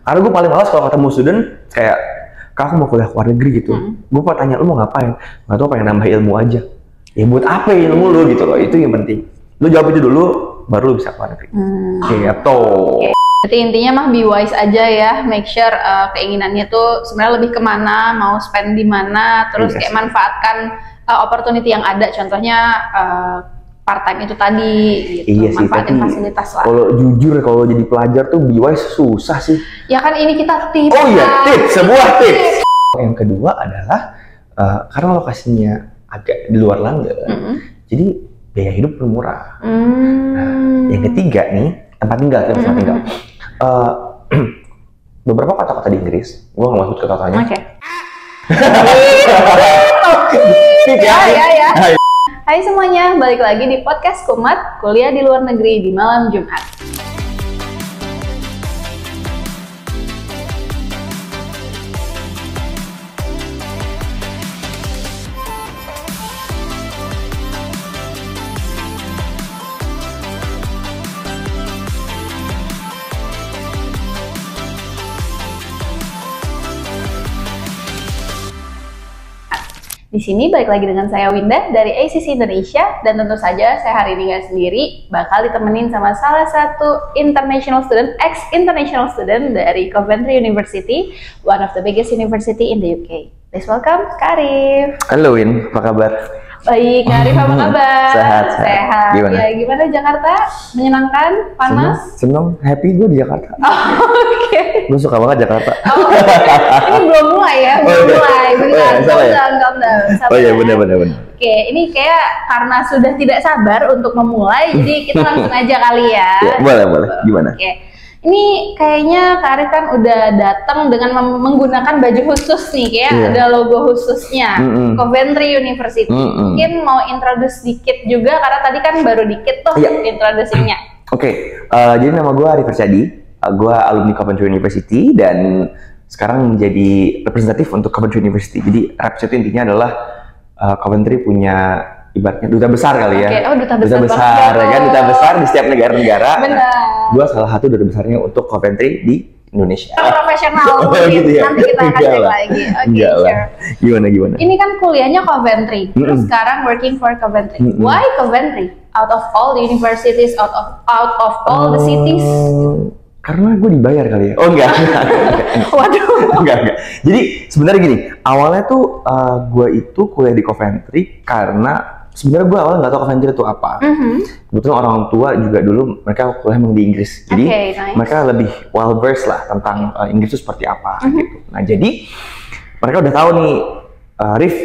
Karena gue paling malas kalau ketemu student kayak, Kak, aku mau kuliah luar negeri gitu. Gue mau tanya, lu mau ngapain? Nggak tahu, pengen nambah ilmu aja. Ya buat apa ilmu lu gitu loh, itu yang penting. Lu jawab itu dulu, baru lu bisa keluar negeri. Gitu. Berarti intinya mah be wise aja ya, make sure keinginannya tuh sebenarnya lebih kemana, mau spend di mana, terus kayak manfaatkan opportunity yang ada, contohnya part time itu tadi gitu. Iya sih, manfaatin tapi fasilitas lah. kalau jujur kalau jadi pelajar tuh be wise susah sih. Ya kan ini kita tips. Oh iya, tips, sebuah tips. Yang kedua adalah karena lokasinya agak di luar London, jadi biaya hidup lebih murah. Nah, yang ketiga nih, tempat tinggal. Beberapa kota-kota di Inggris, gue nggak mau sebut kota-kotanya. Oke. Ya. Hai semuanya, balik lagi di podcast Kumat, kuliah di luar negeri di malam Jumat. Di sini balik lagi dengan saya Winda dari ACC Indonesia, dan tentu saja saya hari ini nggak sendiri, bakal ditemenin sama salah satu international student, ex-international student dari Coventry University, one of the biggest university in the UK. Please welcome Kak Arif. Halo Win, apa kabar? Baik, Kak Arif apa kabar? Sehat. Gimana? Ya, gimana Jakarta? Menyenangkan? Panas? Seneng, happy gue di Jakarta. Oke. Gue suka banget Jakarta. Ini belum mulai ya, belum mulai. Bentar, salah ya? calm down. Oh iya, benar. Oke, ini kayak karena sudah tidak sabar untuk memulai, jadi kita langsung aja kali ya. Boleh. Gimana? Oke. Ini kayaknya Kak Arif kan udah datang dengan menggunakan baju khusus nih, kayak ada logo khususnya, Coventry University. Mungkin mau introduce dikit juga, karena tadi kan baru dikit tuh introducingnya. Oke, jadi nama gue Arif Arsyadi, gue alumni Coventry University dan sekarang menjadi representatif untuk Coventry University. Jadi reps itu intinya adalah Coventry punya ibaratnya duta besar kali ya. Oh, duta besar ya kan, duta besar di setiap negara-negara. Benar. Gue salah satu duta besarnya untuk Coventry di Indonesia. Profesional mungkin, gitu ya? Nanti kita akan cek lagi. Oke, sure. Gimana? Ini kan kuliahnya Coventry, terus sekarang working for Coventry. Why Coventry? Out of all the universities, out of all the cities? Karena gue dibayar kali ya. Oh enggak. Waduh. Enggak. Jadi sebenarnya gini, awalnya tuh gue itu kuliah di Coventry karena sebenarnya gue awalnya nggak tahu Coventry itu apa. Kebetulan orang tua juga dulu mereka kuliah di Inggris, jadi mereka lebih well versed lah tentang Inggris itu seperti apa gitu. Nah jadi mereka udah tahu nih, Rif,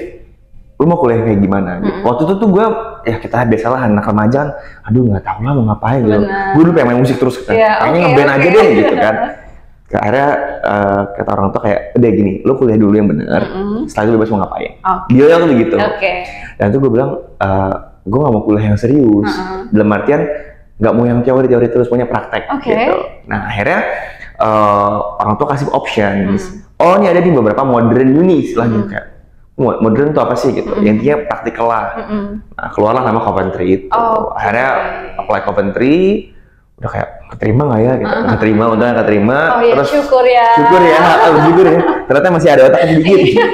lu mau kuliah kayak gimana? Waktu itu tuh gue, ya kita biasalah anak remaja kan, aduh nggak tahu lah mau ngapain gitu. Gue dulu pengen main musik terus, kayaknya ngeband aja deh gitu kan. Akhirnya kata orang tua kayak, udah gini, lu kuliah dulu yang bener, setelah itu bebas mau ngapain. Dia tuh begitu. Dan itu gue bilang, gue gak mau kuliah yang serius, dalam artian gak mau yang teori terus, punya praktek gitu. Nah akhirnya orang tua kasih options. Oh ini ada di beberapa modern uni istilahnya, kayak modern itu apa sih gitu, yang intinya praktikal lah. Nah keluarlah nama Coventry itu. Akhirnya apply Coventry, udah kayak keterima nggak ya gitu, untungnya keterima. Terus syukur ya, ternyata masih ada otak sedikit.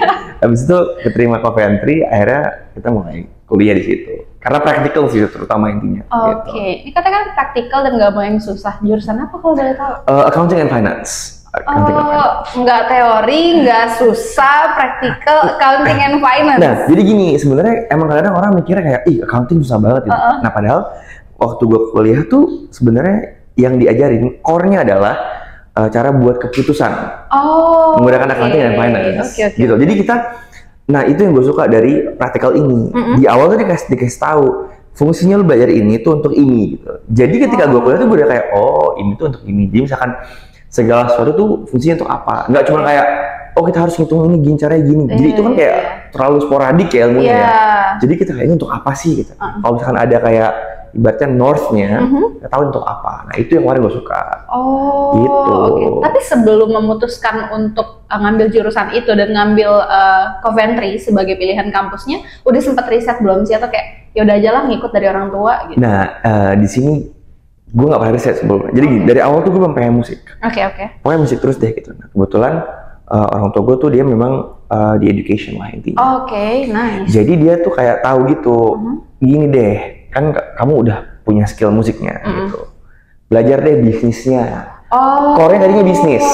Habis itu keterima Coventry, akhirnya kita mulai kuliah di situ karena praktikal sih terutama intinya. Ini katakan praktikal dan nggak mau yang susah. Jurusan apa kalau boleh tahu? Accounting and Finance. Nggak teori, nggak susah, praktikal, accounting and finance. Nah, jadi gini, sebenarnya emang kadang orang mikirnya kayak, ih accounting susah banget gitu. Nah padahal waktu gue kuliah tuh sebenarnya yang diajarin core-nya adalah cara buat keputusan menggunakan accounting dan finance gitu. Jadi kita, nah itu yang gue suka dari praktikal ini. Di awal tuh dikasih tahu fungsinya lu belajar ini tuh untuk ini gitu. Jadi ketika gue kuliah tuh gue udah kayak, oh ini tuh untuk ini. Jadi misalkan segala sesuatu tuh fungsinya untuk apa? Nggak cuma kayak, oh kita harus ngitung ini gini caranya gini. Jadi itu kan kayak terlalu sporadik ya ilmunya ya. Jadi kita kayaknya untuk apa sih gitu. Kalau misalkan ada kayak ibaratnya north-nya, kita tahu untuk apa. Nah itu yang kemarin gue suka. Gitu. Tapi sebelum memutuskan untuk ngambil jurusan itu dan ngambil Coventry sebagai pilihan kampusnya, udah sempat riset belum sih, atau kayak ya udah aja lah ngikut dari orang tua gitu? Nah di sini gue nggak pernah riset sebelumnya. Jadi dari awal tuh gue pengen musik. Oke. Pokoknya musik terus deh gitu. Nah, kebetulan orang tua gue tuh dia memang di education lah intinya. Oke, nice. Jadi dia tuh kayak tahu gitu, gini deh, kan kamu udah punya skill musiknya gitu. Belajar deh bisnisnya. Core tadinya bisnis.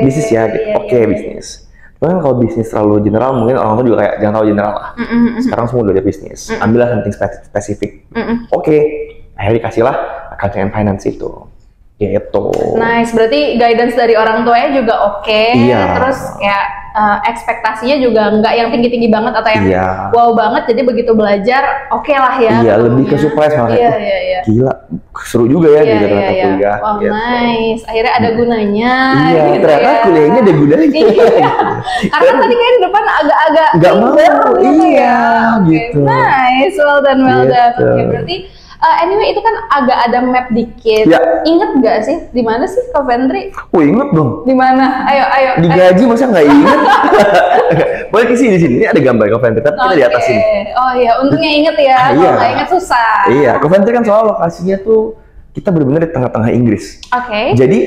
Bisnis ya, gitu. Oke, bisnis. Cuman kalau bisnis terlalu general, mungkin orang tua juga kayak jangan terlalu general lah. Sekarang semua udah bisnis. Ambillah something spesifik. Oke, akhirnya dikasihlah accounting and finance itu. Gitu. Nice, berarti guidance dari orang tuanya juga oke. Iya. Terus kayak ekspektasinya juga nggak yang tinggi-tinggi banget atau yang wow banget. Jadi begitu belajar, oke lah ya. Iya, lebih ke surprise malah. Iya. Gila, seru juga ya gitu ternyata kuliah. Wow, gitu. nice. Akhirnya ada gunanya. Iya, gitu ternyata kuliahnya ada gunanya. Iya. Karena tadi kan depan agak-agak nggak mau. gitu ya. Gitu. Nice, well done. Gitu. Oke, berarti anyway itu kan agak ada map dikit. Ya. Ingat nggak sih di mana sih Coventry? Oh, inget dong. Di mana? Ayo. Digaji masa nggak inget? Boleh ke sini di sini. Ini ada gambar Coventry, tapi kita di atas sini. Oh iya, untungnya inget ya. Kalau nggak inget susah. Iya, Coventry kan soal lokasinya tuh kita benar-benar di tengah-tengah Inggris. Oke. Jadi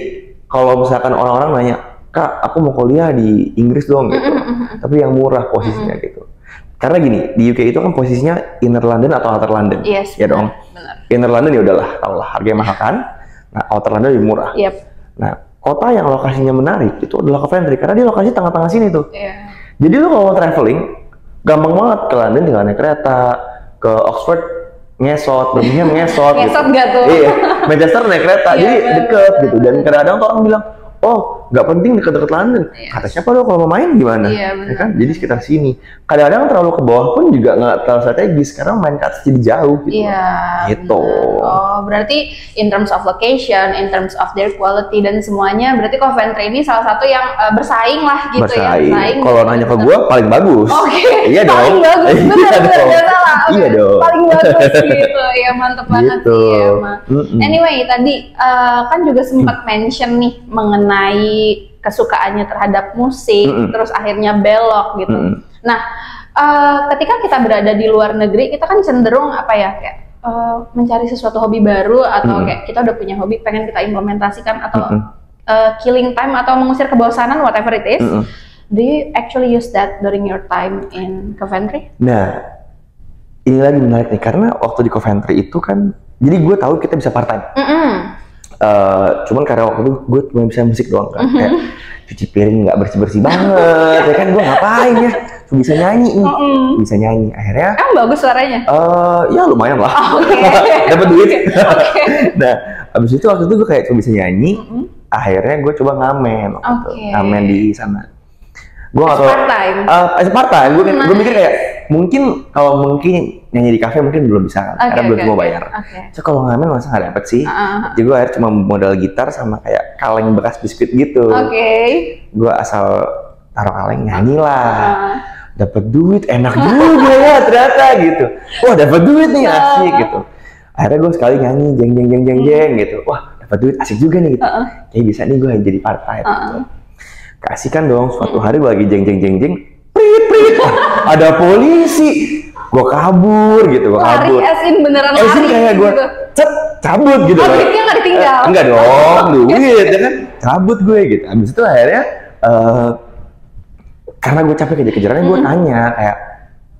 kalau misalkan orang-orang nanya, Kak, aku mau kuliah di Inggris dong gitu. Tapi yang murah posisinya gitu. Karena gini, di UK itu kan posisinya inner London atau outer London. Yes, ya dong. Benar. Inner London ya udahlah, tau lah harganya mahal kan. Nah, outer London lebih murah. Yep. Nah, kota yang lokasinya menarik itu adalah Coventry karena dia lokasi tengah-tengah sini tuh. Yeah. Jadi lu kalau mau traveling, gampang banget ke London tinggal naik kereta, ke Oxford ngesot, Birmingham ngesot. Ngesot nggak tuh? Iya, Manchester naik kereta, jadi deket gitu. Dan kadang-kadang tuh orang bilang, oh nggak penting deket-deket London. Kata siapa lo kalau mau main gimana? Iya, ya kan? Jadi sekitar sini. Kadang-kadang terlalu ke bawah pun juga nggak terlalu strategis karena main ke atas jadi jauh gitu. Iya. Gitu. Oh, berarti in terms of location, in terms of their quality dan semuanya, berarti Coventry ini salah satu yang bersaing lah gitu bersaing. ya. Bersaing. Kalau nanya ke gue paling bagus. Oke. Iya dong. Paling bagus. Benar, nggak salah. Iya dong. Paling bagus gitu. Ya mantep banget Gitu. sih emang. Anyway, tadi kan juga sempat mention nih mengenai kesukaannya terhadap musik, terus akhirnya belok gitu. Nah, ketika kita berada di luar negeri, kita kan cenderung apa ya, kayak mencari sesuatu hobi baru atau kayak kita udah punya hobi pengen kita implementasikan atau killing time atau mengusir kebosanan, whatever it is. Do you actually use that during your time in Coventry? Nah, ini lagi menarik nih karena waktu di Coventry itu kan, jadi gue tahu kita bisa part time. Cuman karena waktu itu gue cuma bisa musik doang kan, kayak cuci piring nggak bersih banget, ya kan gue ngapain ya, cuma bisa nyanyi nih, bisa nyanyi. Akhirnya, bagus suaranya. Ya lumayan lah, dapat duit. Nah, abis itu waktu itu gue kayak cuma bisa nyanyi, akhirnya gue coba ngamen, ngamen di sana. Gue nggak tahu. As part time, gue mikir kayak mungkin kalau mungkin nyanyi di kafe mungkin belum bisa kan, karena belum semua bayar. So kalau ngamen masa nggak dapet sih. Jadi gue akhirnya cuma modal gitar sama kayak kaleng bekas biskuit gitu. Gue asal taruh kaleng nyanyi lah. Dapat duit, enak juga ya ternyata gitu. Wah dapat duit nih asik gitu. Akhirnya gue sekali nyanyi jeng gitu. Wah dapat duit asik juga nih gitu. Kayak bisa nih gue jadi part time gitu. Kasihkan dong, suatu hari gue lagi jeng, prit, ada polisi, gue kabur gitu, Lari asin beneran lari kayak gue, gitu. cabut gitu. Duitnya nggak ditinggal? Enggak dong, duit ya kan, cabut gue gitu. Abis itu akhirnya, karena gue capek kejar-kejarannya, gue tanya kayak,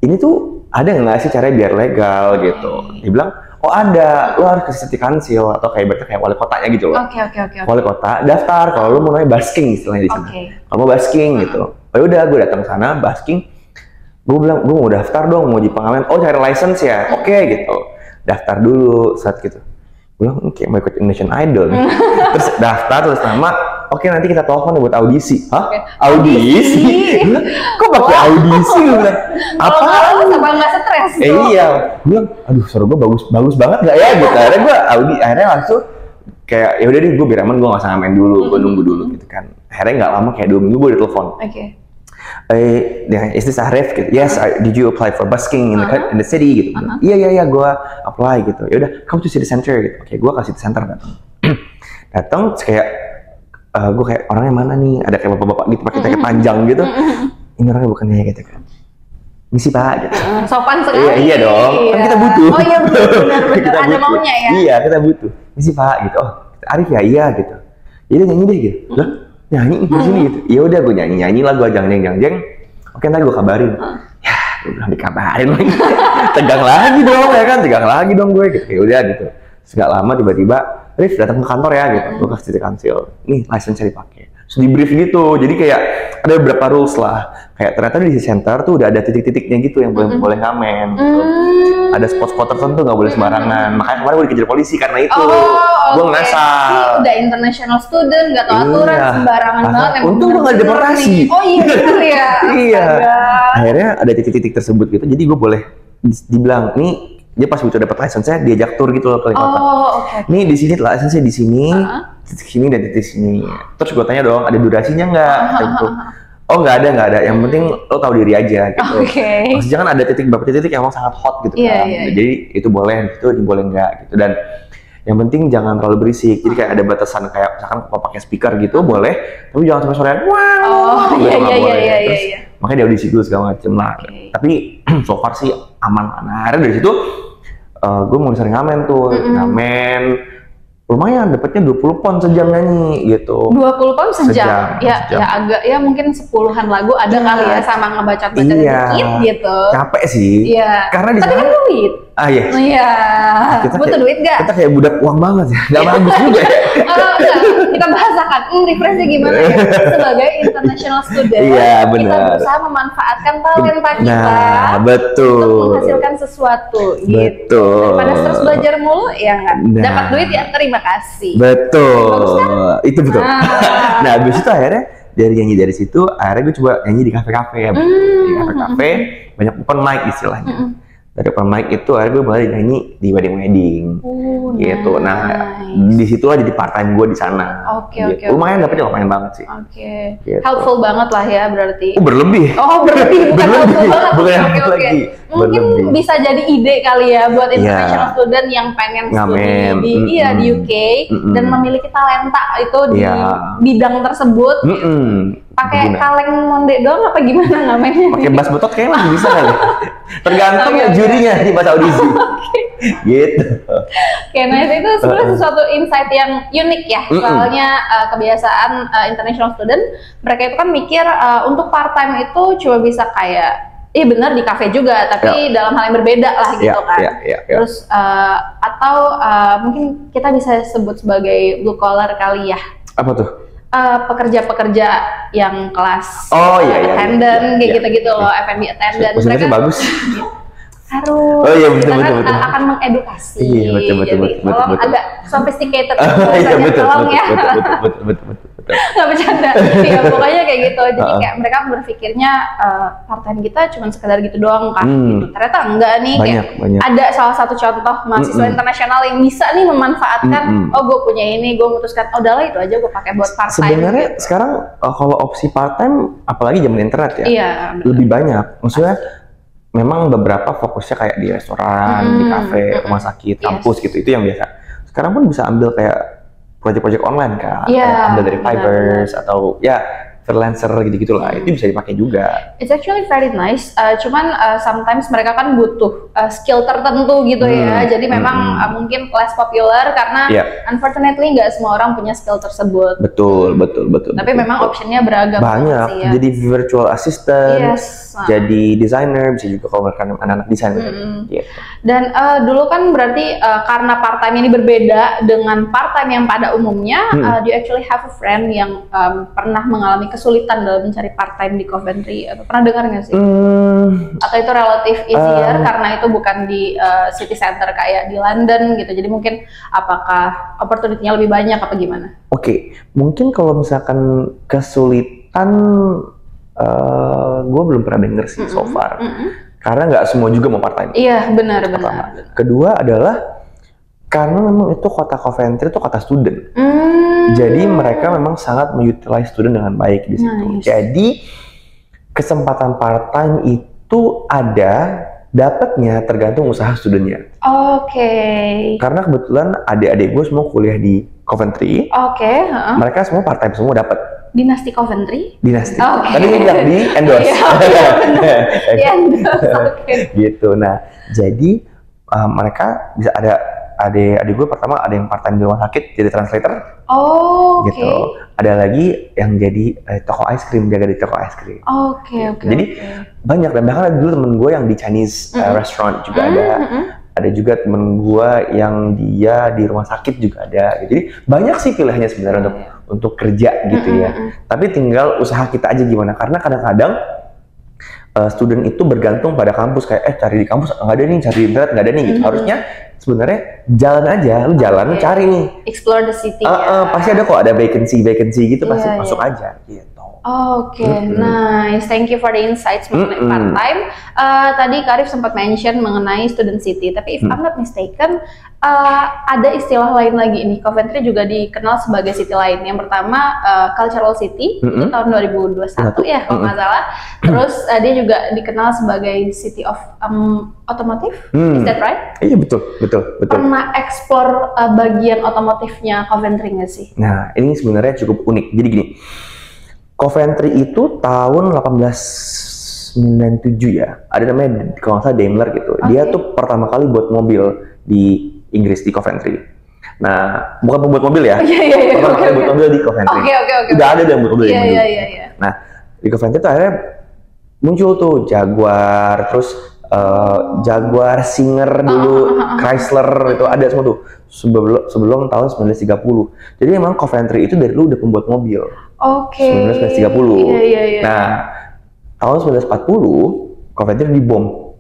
ini tuh ada nggak sih caranya biar legal gitu? Dia bilang, oh ada, lo harus kasih kansil atau kayak wali kotanya gitu loh. Oke. Wali kota daftar kalau lo mau namanya basking istilahnya di sana. Kalau mau basking gitu. Oh udah gue datang sana basking. Gue bilang gue mau daftar dong, mau jadi pengamen. Oh cari license ya. Oke gitu. Daftar dulu saat gitu. Gue bilang kayak mau ikut Indonesian Idol nih. Terus daftar terus nama. Oke nanti kita telepon buat audisi. Hah? Audisi? Kok pakai audisi? Gue bilang apa? Apa nggak stres? Iya. Gue bilang, aduh suara gue bagus banget nggak ya? Gitu. Akhirnya gue akhirnya langsung kayak ya udah deh gue biar aman gue nggak usah ngamen dulu, gue nunggu dulu gitu kan. Akhirnya nggak lama kayak 2 minggu gue ditelepon. Is this Arif? Gitu. Yes, did you apply for busking in the city? Gitu. Iya, gue apply gitu. Ya udah, kamu tuh city center gitu. Oke, gue ke city center datang kayak gue kayak orangnya mana nih? Ada kayak bapak-bapak gitu pakai jaket panjang gitu. Ini orangnya bukan dia gitu kan. misi Pak gitu. Sopan sekali. Iya dong, kan kita butuh. Oh iya benar. Kita Ada butuh. maunya ya. Iya, kita butuh. Misi Pak gitu. Oh, Arif ya, iya gitu. Jadi nyanyi deh gitu. Lah, nyanyi di sini gitu. Ya udah gue nyanyi lah, gue jang. Oke, ntar gue kabarin. Ya, gue bilang dikabarin lagi. Tegang lagi dong gue gitu. Ya udah gitu. Nggak lama tiba-tiba Rif datang ke kantor ya gitu. Gue kasih kansil. Nih license-nya dipakai. Terus di brief gitu. Jadi kayak ada beberapa rules lah. Kayak ternyata di center tuh udah ada titik-titiknya gitu yang boleh ngamen. Gitu. Ada spot-spot tertentu nggak boleh sembarangan. Makanya kemarin gue dikejar polisi karena itu. Gue ngasal. Udah international student, nggak tahu aturan, sembarangan banget. Untung gue nggak deportasi. Oh iya benar ya. Iya. Akhirnya ada titik-titik tersebut gitu. Jadi gue boleh dibilang nih. Dia pas udah dapat license-nya diajak tour gitu loh ke kota. Oke. Nih di sini license-nya di sini, titik sini dan titik sini. Terus gue tanya dong, ada durasinya nggak? Gitu. Oh nggak ada. Yang penting lo tahu diri aja gitu. Maksudnya kan ada beberapa titik yang emang sangat hot gitu kan. Jadi itu boleh, itu boleh nggak gitu. Dan yang penting jangan terlalu berisik. Jadi kayak ada batasan kayak misalkan kalau pakai speaker gitu boleh, tapi jangan sampai sorean. Wow. Iya. Makanya dia audisi dulu segala macem lah. Tapi so far sih aman. Nah, akhirnya dari situ gue mulai sering ngamen tuh, ngamen lumayan dapetnya 20 pound sejam nyanyi gitu. 20 pound sejam? Ya agak ya mungkin 10-an lagu ada kali ya sama ngebaca dikit gitu. Capek sih. Iya. Karena di tapi kan duit. Iya. Iya. Butuh duit gak? Kita kayak budak uang banget ya. Gak bagus juga ya. Enggak. Kita bahasakan. Refreshnya gimana ya? Sebagai international student. Iya benar. Kita berusaha memanfaatkan talenta kita. Nah betul. Untuk menghasilkan sesuatu gitu. Betul. Pada stres belajar mulu ya nggak. Dapat duit ya terima kasih. Betul. Itu betul. Nah abis itu akhirnya dari situ akhirnya gue coba nyanyi di kafe-kafe ya. Di kafe-kafe banyak open mic istilahnya. Dari open mic itu akhirnya gue mulai nyanyi di wedding gitu. Nice. Nah di situlah jadi part time gue di sana. Oke. Lumayan dapetnya lumayan banget sih. Gitu. Helpful banget lah ya berarti. Berlebih bukan helpful banget. Bukan Oke. Mungkin bisa jadi ide kali ya buat international student yang pengen studi di UK dan memiliki talenta itu di bidang tersebut. Pakai kaleng monde doang apa gimana ngamennya? Pakai bass betot kayaknya masih bisa kali. Tergantung ya jurinya di pas audisi. Gitu. Nah itu sebenarnya sesuatu insight yang unik ya. Soalnya kebiasaan international student mereka itu kan mikir untuk part time itu cuma bisa kayak benar di kafe juga, tapi dalam hal yang berbeda lah gitu kan. Terus atau mungkin kita bisa sebut sebagai blue collar kali ya. Apa tuh? Pekerja-pekerja yang kelas attendant kayak gitu-gitu loh, F&B attendant. Mereka bagus. Harus betul. Akan mengedukasi. Iya betul. Tolong agak sophisticated. Iya betul. Nggak bercanda. Ya pokoknya kayak gitu. Jadi kayak mereka berpikirnya part time kita cuma sekedar gitu doang kan. Gitu. Ternyata enggak nih. Banyak. Ada salah satu contoh mahasiswa internasional yang bisa nih memanfaatkan. Oh gue punya ini, gue memutuskan udahlah itu aja gue pakai buat part time. Sebenarnya sekarang kalau opsi part time, apalagi zaman internet ya, lebih banyak. Maksudnya memang beberapa fokusnya kayak di restoran, di kafe, rumah sakit, kampus gitu, itu yang biasa. Sekarang pun bisa ambil kayak project-project online kan, ambil dari Fiverr atau freelancer gitu-gitu lah, itu bisa dipakai juga. It's actually very nice, cuman sometimes mereka kan butuh skill tertentu gitu ya, jadi memang mungkin less popular karena unfortunately nggak semua orang punya skill tersebut. Betul. Tapi memang optionnya beragam banyak, sih, ya. Jadi virtual assistant, jadi designer, bisa juga kalau mereka anak-anak desain gitu. Dan dulu kan berarti karena part time ini berbeda dengan part time yang pada umumnya, do you actually have a friend yang pernah mengalami kesulitan dalam mencari part time di Coventry? Pernah dengar nggak sih? Atau itu relatif easier karena itu bukan di city center kayak di London gitu, jadi mungkin apakah opportunity-nya lebih banyak apa gimana? Oke, mungkin kalau misalkan kesulitan gue belum pernah denger sih so far. Karena nggak semua juga mau part time. Iya, benar. Kedua adalah karena memang itu kota Coventry itu kota student. Jadi mereka memang sangat mengutilize student dengan baik di situ. Jadi kesempatan part time itu ada, dapatnya tergantung usaha studentnya. Karena kebetulan adik-adik gue semua kuliah di Coventry. Mereka semua part time semua dapat. Dinasti Coventry? Dinasti. Oke. Tadi dia bilang di endorse. Iya, benar. Di endorse, oke. Gitu. Nah, jadi mereka bisa ada adik gue pertama ada yang part time di rumah sakit jadi translator. Oh, oke. Gitu. Ada lagi yang jadi toko es krim, jaga di toko es krim. Oke. Jadi banyak, dan bahkan ada dulu temen gue yang di Chinese restaurant juga ada. Ada juga temen gue yang dia di rumah sakit juga ada. Jadi banyak sih pilihannya sebenarnya untuk kerja gitu ya. Tapi tinggal usaha kita aja gimana. Karena kadang-kadang student itu bergantung pada kampus, kayak cari di kampus nggak ada nih, cari di internet nggak ada nih gitu. Harusnya sebenarnya jalan aja, lu jalan lu cari nih. Explore the city. Pasti ada kok, ada vacancy gitu, pasti masuk aja gitu. Oke, nice. Thank you for the insights mengenai part-time. Tadi Karif sempat mention mengenai student city, tapi if I'm not mistaken, ada istilah lain lagi nih. Coventry juga dikenal sebagai city lain. Yang pertama, cultural city, itu tahun 2021 ya, kalau nggak salah. Terus dia juga dikenal sebagai city of automotive, is that right? Iya, betul. Pernah explore bagian otomotifnya Coventry nggak sih? Nah, ini sebenarnya cukup unik. Jadi gini, Coventry itu tahun 1897 ya, ada namanya kalau nggak salah Daimler gitu. Dia tuh pertama kali buat mobil di Inggris, di Coventry. Nah, bukan pembuat mobil ya, pertama kali buat mobil di Coventry. Udah ada yang buat mobil di Inggris. Nah, di Coventry tuh akhirnya muncul tuh Jaguar, terus Jaguar, Singer dulu, Chrysler, itu ada semua tuh sebelum tahun 1930. Jadi memang Coventry itu dari dulu udah pembuat mobil. 1930. Nah, tahun 1940 Coventry dibom.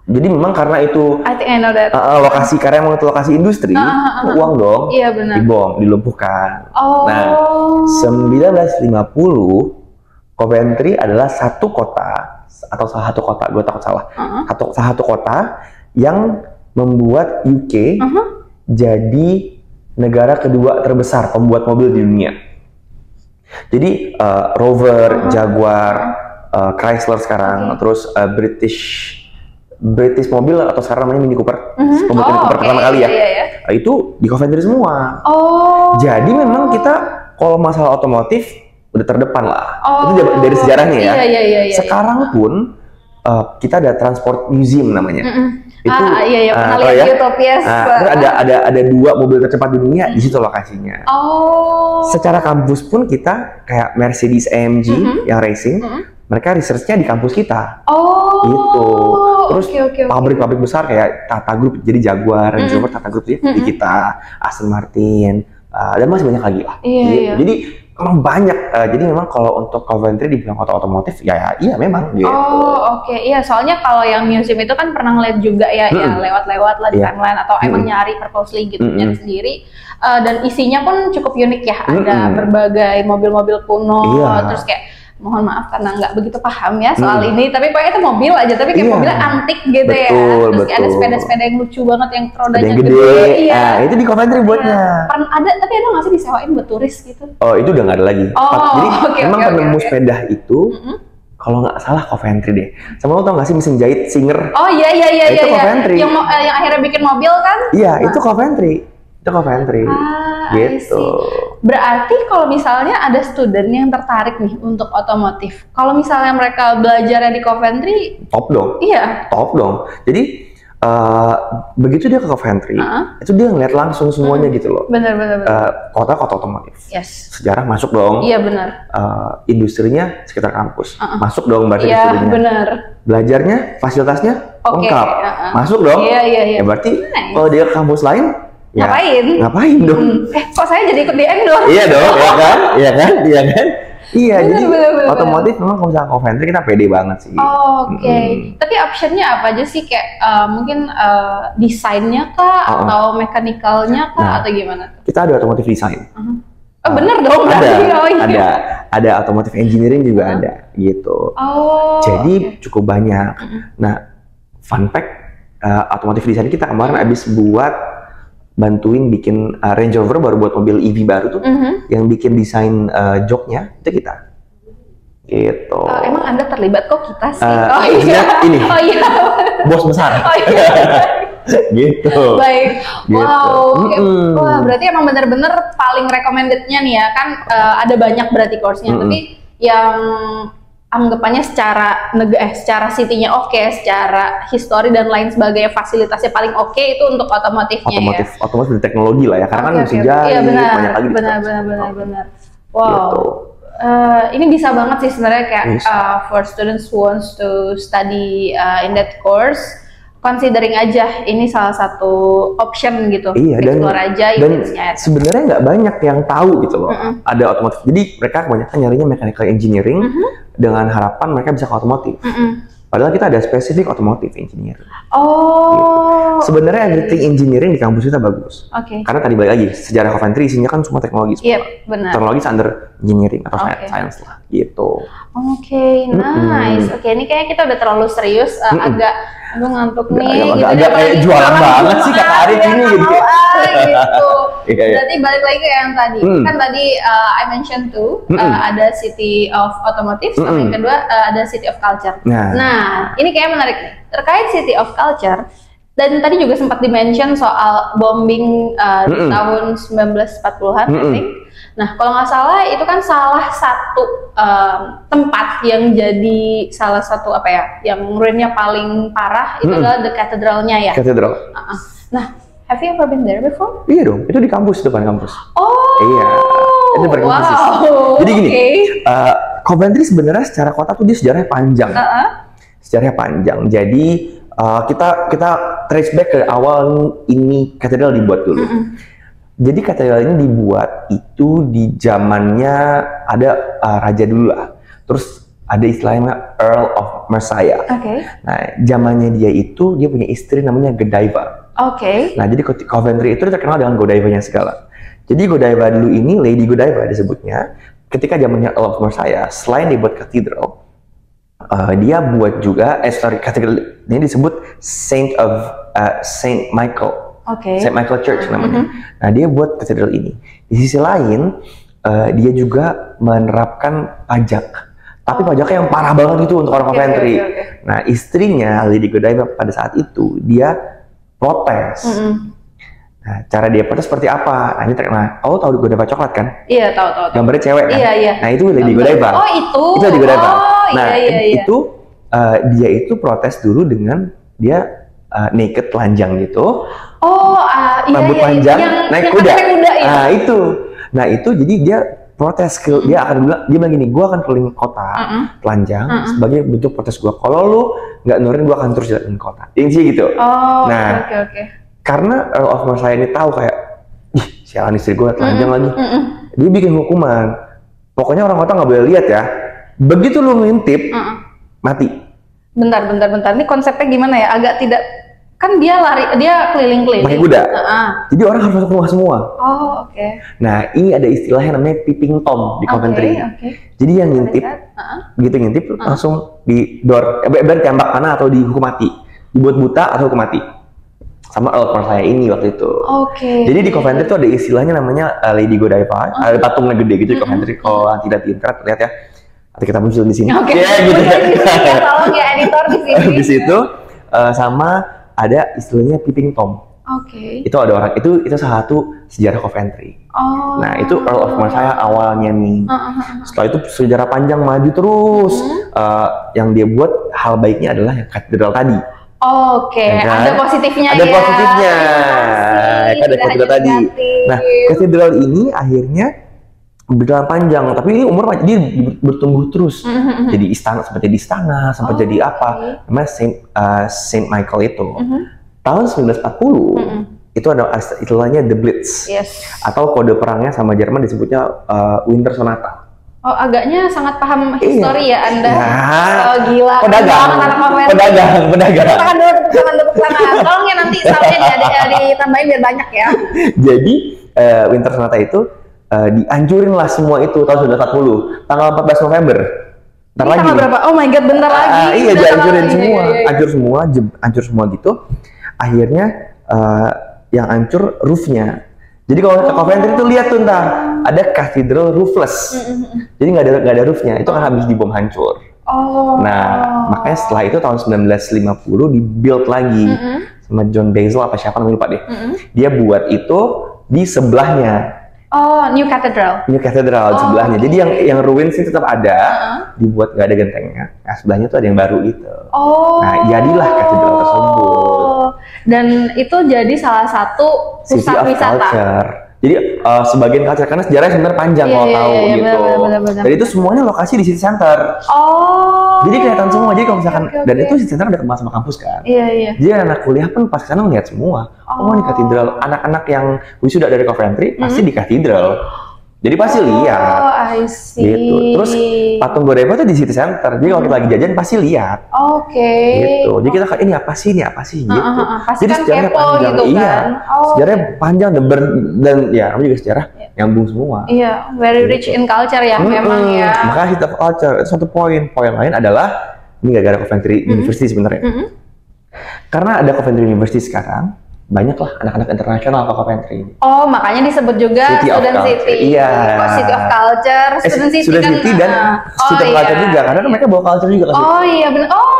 Jadi memang karena itu I think I know that. Lokasi, karena emang itu lokasi industri, uang dong, dibom, dilumpuhkan. Nah, 1950 Coventry adalah satu kota atau salah satu kota, gue takut salah, salah satu kota yang membuat UK jadi negara kedua terbesar pembuat mobil di dunia. Jadi Rover, Jaguar, Chrysler sekarang, terus British mobil atau sekarang namanya Mini Cooper, pembuatan Cooper pertama kali ya, itu di Coventry semua. Jadi memang kita kalau masalah otomotif udah terdepan lah. Itu dari sejarahnya ya. Sekarang pun kita ada transport museum namanya. Itu pernah lihat di Utopia. Ada 2 mobil tercepat di dunia di situ lokasinya. Secara kampus pun kita kayak Mercedes AMG yang racing, mereka researchnya di kampus kita. Gitu. Terus pabrik-pabrik besar kayak Tata Group, jadi Jaguar, Range Rover, Tata Group di kita, Aston Martin, dan masih banyak lagi lah. Jadi memang banyak. Jadi memang kalau untuk Coventry dibilang kota otomotif, iya memang gitu. Iya, soalnya kalau yang museum itu kan pernah ngeliat juga ya, ya lewat-lewat lah di timeline atau emang nyari purposely gitu, nyari sendiri. Dan isinya pun cukup unik ya, ada berbagai mobil-mobil kuno, terus kayak mohon maaf karena nggak begitu paham ya soal ini, tapi pokoknya itu mobil aja, tapi kayak mobilnya antik gitu ya. Terus ada sepeda-sepeda yang lucu banget yang rodanya gede. Itu di Coventry buatnya. Ada, tapi ada nggak sih disewain buat turis gitu? Itu udah nggak ada lagi. Jadi memang penemu sepeda itu kalau nggak salah Coventry deh. Sama lo tau nggak sih mesin jahit Singer? Iya. Itu Coventry. Yang akhirnya bikin mobil kan? Iya, itu Coventry. Itu Coventry. Gitu. Berarti kalau misalnya ada student yang tertarik nih untuk otomotif, kalau misalnya mereka belajarnya di Coventry, top dong. Iya. Top dong. Jadi begitu dia ke Coventry, itu dia ngeliat langsung semuanya gitu loh. Benar. Kota otomotif. Yes. Sejarah masuk dong. Iya benar. Industrinya sekitar kampus. Masuk dong berarti industrinya. Iya benar. Belajarnya, fasilitasnya lengkap. Masuk dong. Iya. Ya berarti kalau dia ke kampus lain, ngapain dong? Kok saya jadi ikut di endorse? Iya dong, iya kan? Iya, jadi otomotif memang kalau misalnya Coventry kita pede banget sih. Tapi optionnya apa aja sih? Kayak mungkin desainnya kah, atau mekanikalnya kah, atau gimana? Kita ada otomotif desain. Bener dong, ada otomotif engineering juga ada, gitu. Jadi cukup banyak. Nah, fun fact, otomotif desain kita kemarin abis buat bantuin bikin Range Rover baru buat mobil EV baru tuh, yang bikin desain joknya itu kita. Gitu. Emang Anda terlibat kok kita sih? Ini bos besar. Gitu. Baik. Gitu. Wow. Wah, berarti emang bener-bener paling recommended-nya nih ya kan, ada banyak berarti course-nya, tapi yang anggapannya secara city-nya oke, secara history dan lain sebagainya, fasilitasnya paling oke itu untuk otomotifnya. Otomotif dan teknologi lah ya, karena kan mesin jahit, iya, banyak lagi. Benar. Wow. Gitu. Ini bisa banget sih sebenarnya kayak for students who wants to study in that course, considering aja ini salah satu option gitu. Iya, explore aja dan sebenarnya nggak banyak yang tahu gitu loh. Ada otomotif. Jadi mereka kebanyakan nyarinya mechanical engineering dengan harapan mereka bisa ke otomotif. Padahal kita ada spesifik otomotif engineering. Oh. Gitu. Sebenarnya everything engineering di kampus kita bagus. Karena tadi balik lagi, sejarah Coventry isinya kan semua teknologi. Iya, benar. Teknologi under engineering atau science lah, gitu. Nice. Ini kayaknya kita udah terlalu serius, agak aduh ngantuk nih. Agak kayak jualan banget sih kata Arif ini gitu. Gitu. Berarti balik lagi ke yang tadi. Kan tadi I mentioned tuh ada City of Automotive, sama yang kedua ada City of Culture. Nah, ini kayak menarik nih. Terkait City of Culture, dan tadi juga sempat di-mention soal bombing tahun 1940-an, I think. Nah, kalau nggak salah itu kan salah satu tempat yang jadi salah satu yang ruinnya paling parah itu adalah the Cathedral-nya ya. Cathedral. Nah, have you ever been there before? Iya dong, itu di kampus, depan kampus. Oh. Iya, itu depan kampus. Jadi gini, Coventry sebenarnya secara kota tuh dia sejarahnya panjang. Sejarahnya panjang. Jadi kita trace back ke awal ini katedral dibuat dulu. Jadi katedral ini dibuat itu di zamannya ada raja dulu lah. Terus ada istilahnya Earl of Mercia. Nah, zamannya dia itu dia punya istri namanya Godiva. Nah, jadi Coventry itu terkenal dengan Godivanya segala. Jadi Godiva dulu ini, Lady Godiva disebutnya, ketika zamannya Earl of Mercia, selain dibuat katedral, dia buat juga, katedral ini disebut Saint Michael. Saint Michael Church namanya. Nah, dia buat katedral ini. Di sisi lain, dia juga menerapkan pajak. Tapi pajaknya yang parah banget gitu untuk orang Coventry. Nah, istrinya, Lady Godiva pada saat itu, dia protes. Nah, cara dia protes seperti apa? Nah, ini terkenal. Oh, tahu Godiva coklat kan? Iya, tahu. Gambarnya cewek kan? Iya. Nah, itu Lady Godiva. Oh, itu? Itu Lady Godiva. Nah, iya. itu dia itu protes dulu dengan dia naked telanjang gitu. Rambut panjang, naik kuda. Nah, itu. Nah, itu jadi dia protes dia akan bilang gini, gue akan keliling kota telanjang sebagai bentuk protes gue. Kalau lu nggak nurunin, gue akan terus jalan kota. Yang sih gitu. Karena Earl of Mercia ini tahu kayak, sialan istri gue telanjang lagi. Dia bikin hukuman. Pokoknya orang kota nggak boleh lihat ya. Begitu lu ngintip, mati. Bentar. Ini konsepnya gimana ya? Agak tidak, kan dia keliling-keliling. Pakai kuda. Jadi orang harus masuk rumah semua. Nah, ini ada istilahnya namanya peeping Tom di Coventry. Jadi yang ngintip, begitu ngintip langsung di door, tembak mana atau dihukum mati, dibuat buta atau hukum mati. Sama Earl of Mercia ini waktu itu. Jadi di Coventry itu ada istilahnya namanya Lady Godiva. Ada patungnya gede gitu di Coventry. Kalau tidak di internet lihat ya. Nanti kita muncul di sini. Gitu. Tolong ya editor di sini. Di situ sama ada istilahnya peeping Tom. Itu ada orang itu salah satu sejarah Coventry. Nah, itu Earl of Mercia awalnya nih. Setelah itu sejarah panjang maju terus. Yang dia buat hal baiknya adalah yang katedral tadi. Ada positifnya. Ada positifnya. Ada katedral tadi. Nah, katedral ini akhirnya berjalan panjang, tapi ini umur dia bertumbuh terus. Jadi istana, seperti di istana, sampai jadi apa? Namanya Saint Michael itu. Tahun 1940 itu ada istilahnya The Blitz. Atau kode perangnya sama Jerman disebutnya Winter Sonata. Agaknya sangat paham histori ya Anda. Gila. Pedagang. Tangan dulu sana. Tolong ya nanti soundnya ditambahin biar banyak ya. Jadi Winter Sonata itu dihancurin lah semua itu tahun 1940, tanggal 14 November. Ini tanggal berapa? Oh my god, bentar lagi. Iya, dihancurin semua. Hancur semua gitu. Akhirnya yang hancur roofnya. Jadi kalau ke Coventry itu lihat tuh ada cathedral roofless. Jadi nggak ada roofnya. Itu kan habis dibom hancur. Nah, makanya setelah itu tahun 1950 dibuild lagi sama John Basil apa siapa namanya lupa deh. Dia buat itu di sebelahnya. Oh, New Cathedral. New Cathedral sebelahnya. Jadi yang ruins ini tetap ada, dibuat nggak ada gentengnya. Nah sebelahnya tuh ada yang baru gitu. Nah jadilah katedral tersebut. Dan itu jadi salah satu City pusat of wisata. Culture. Jadi sebagian culture karena sejarahnya sebenarnya panjang kalau tahu gitu. Benar. Dan itu semuanya lokasi di city center. Jadi kelihatan semua. Jadi kalau misalkan dan itu city center udah kenal sama kampus kan. Iya. Jadi anak kuliah pun pas sana ngeliat semua. Oh ini katedral. Anak-anak yang wisuda dari Coventry pasti di katedral. Jadi pasti lihat. I see. Gitu. Terus patung Godiva tuh di city center. Jadi kalau kita lagi jajan pasti lihat. Gitu. Jadi kita kayak ini apa sih gitu. Pasti Jadi kan sejarahnya kepo panjang. gitu Iya. kan. Sejarahnya panjang dan ya kamu juga sejarah nyambung semua. Iya, very rich in culture ya memang ya. Makanya City of Culture itu satu poin. Poin lain adalah ini gara-gara Coventry University sebenarnya. Karena ada Coventry University sekarang, banyak lah anak-anak internasional ke Coventry. Oh, makanya disebut juga City of Student Culture. City. Iya. City of Culture, Student City Student kan. City dan City of Culture juga, karena kan mereka bawa culture juga ke situ. Oh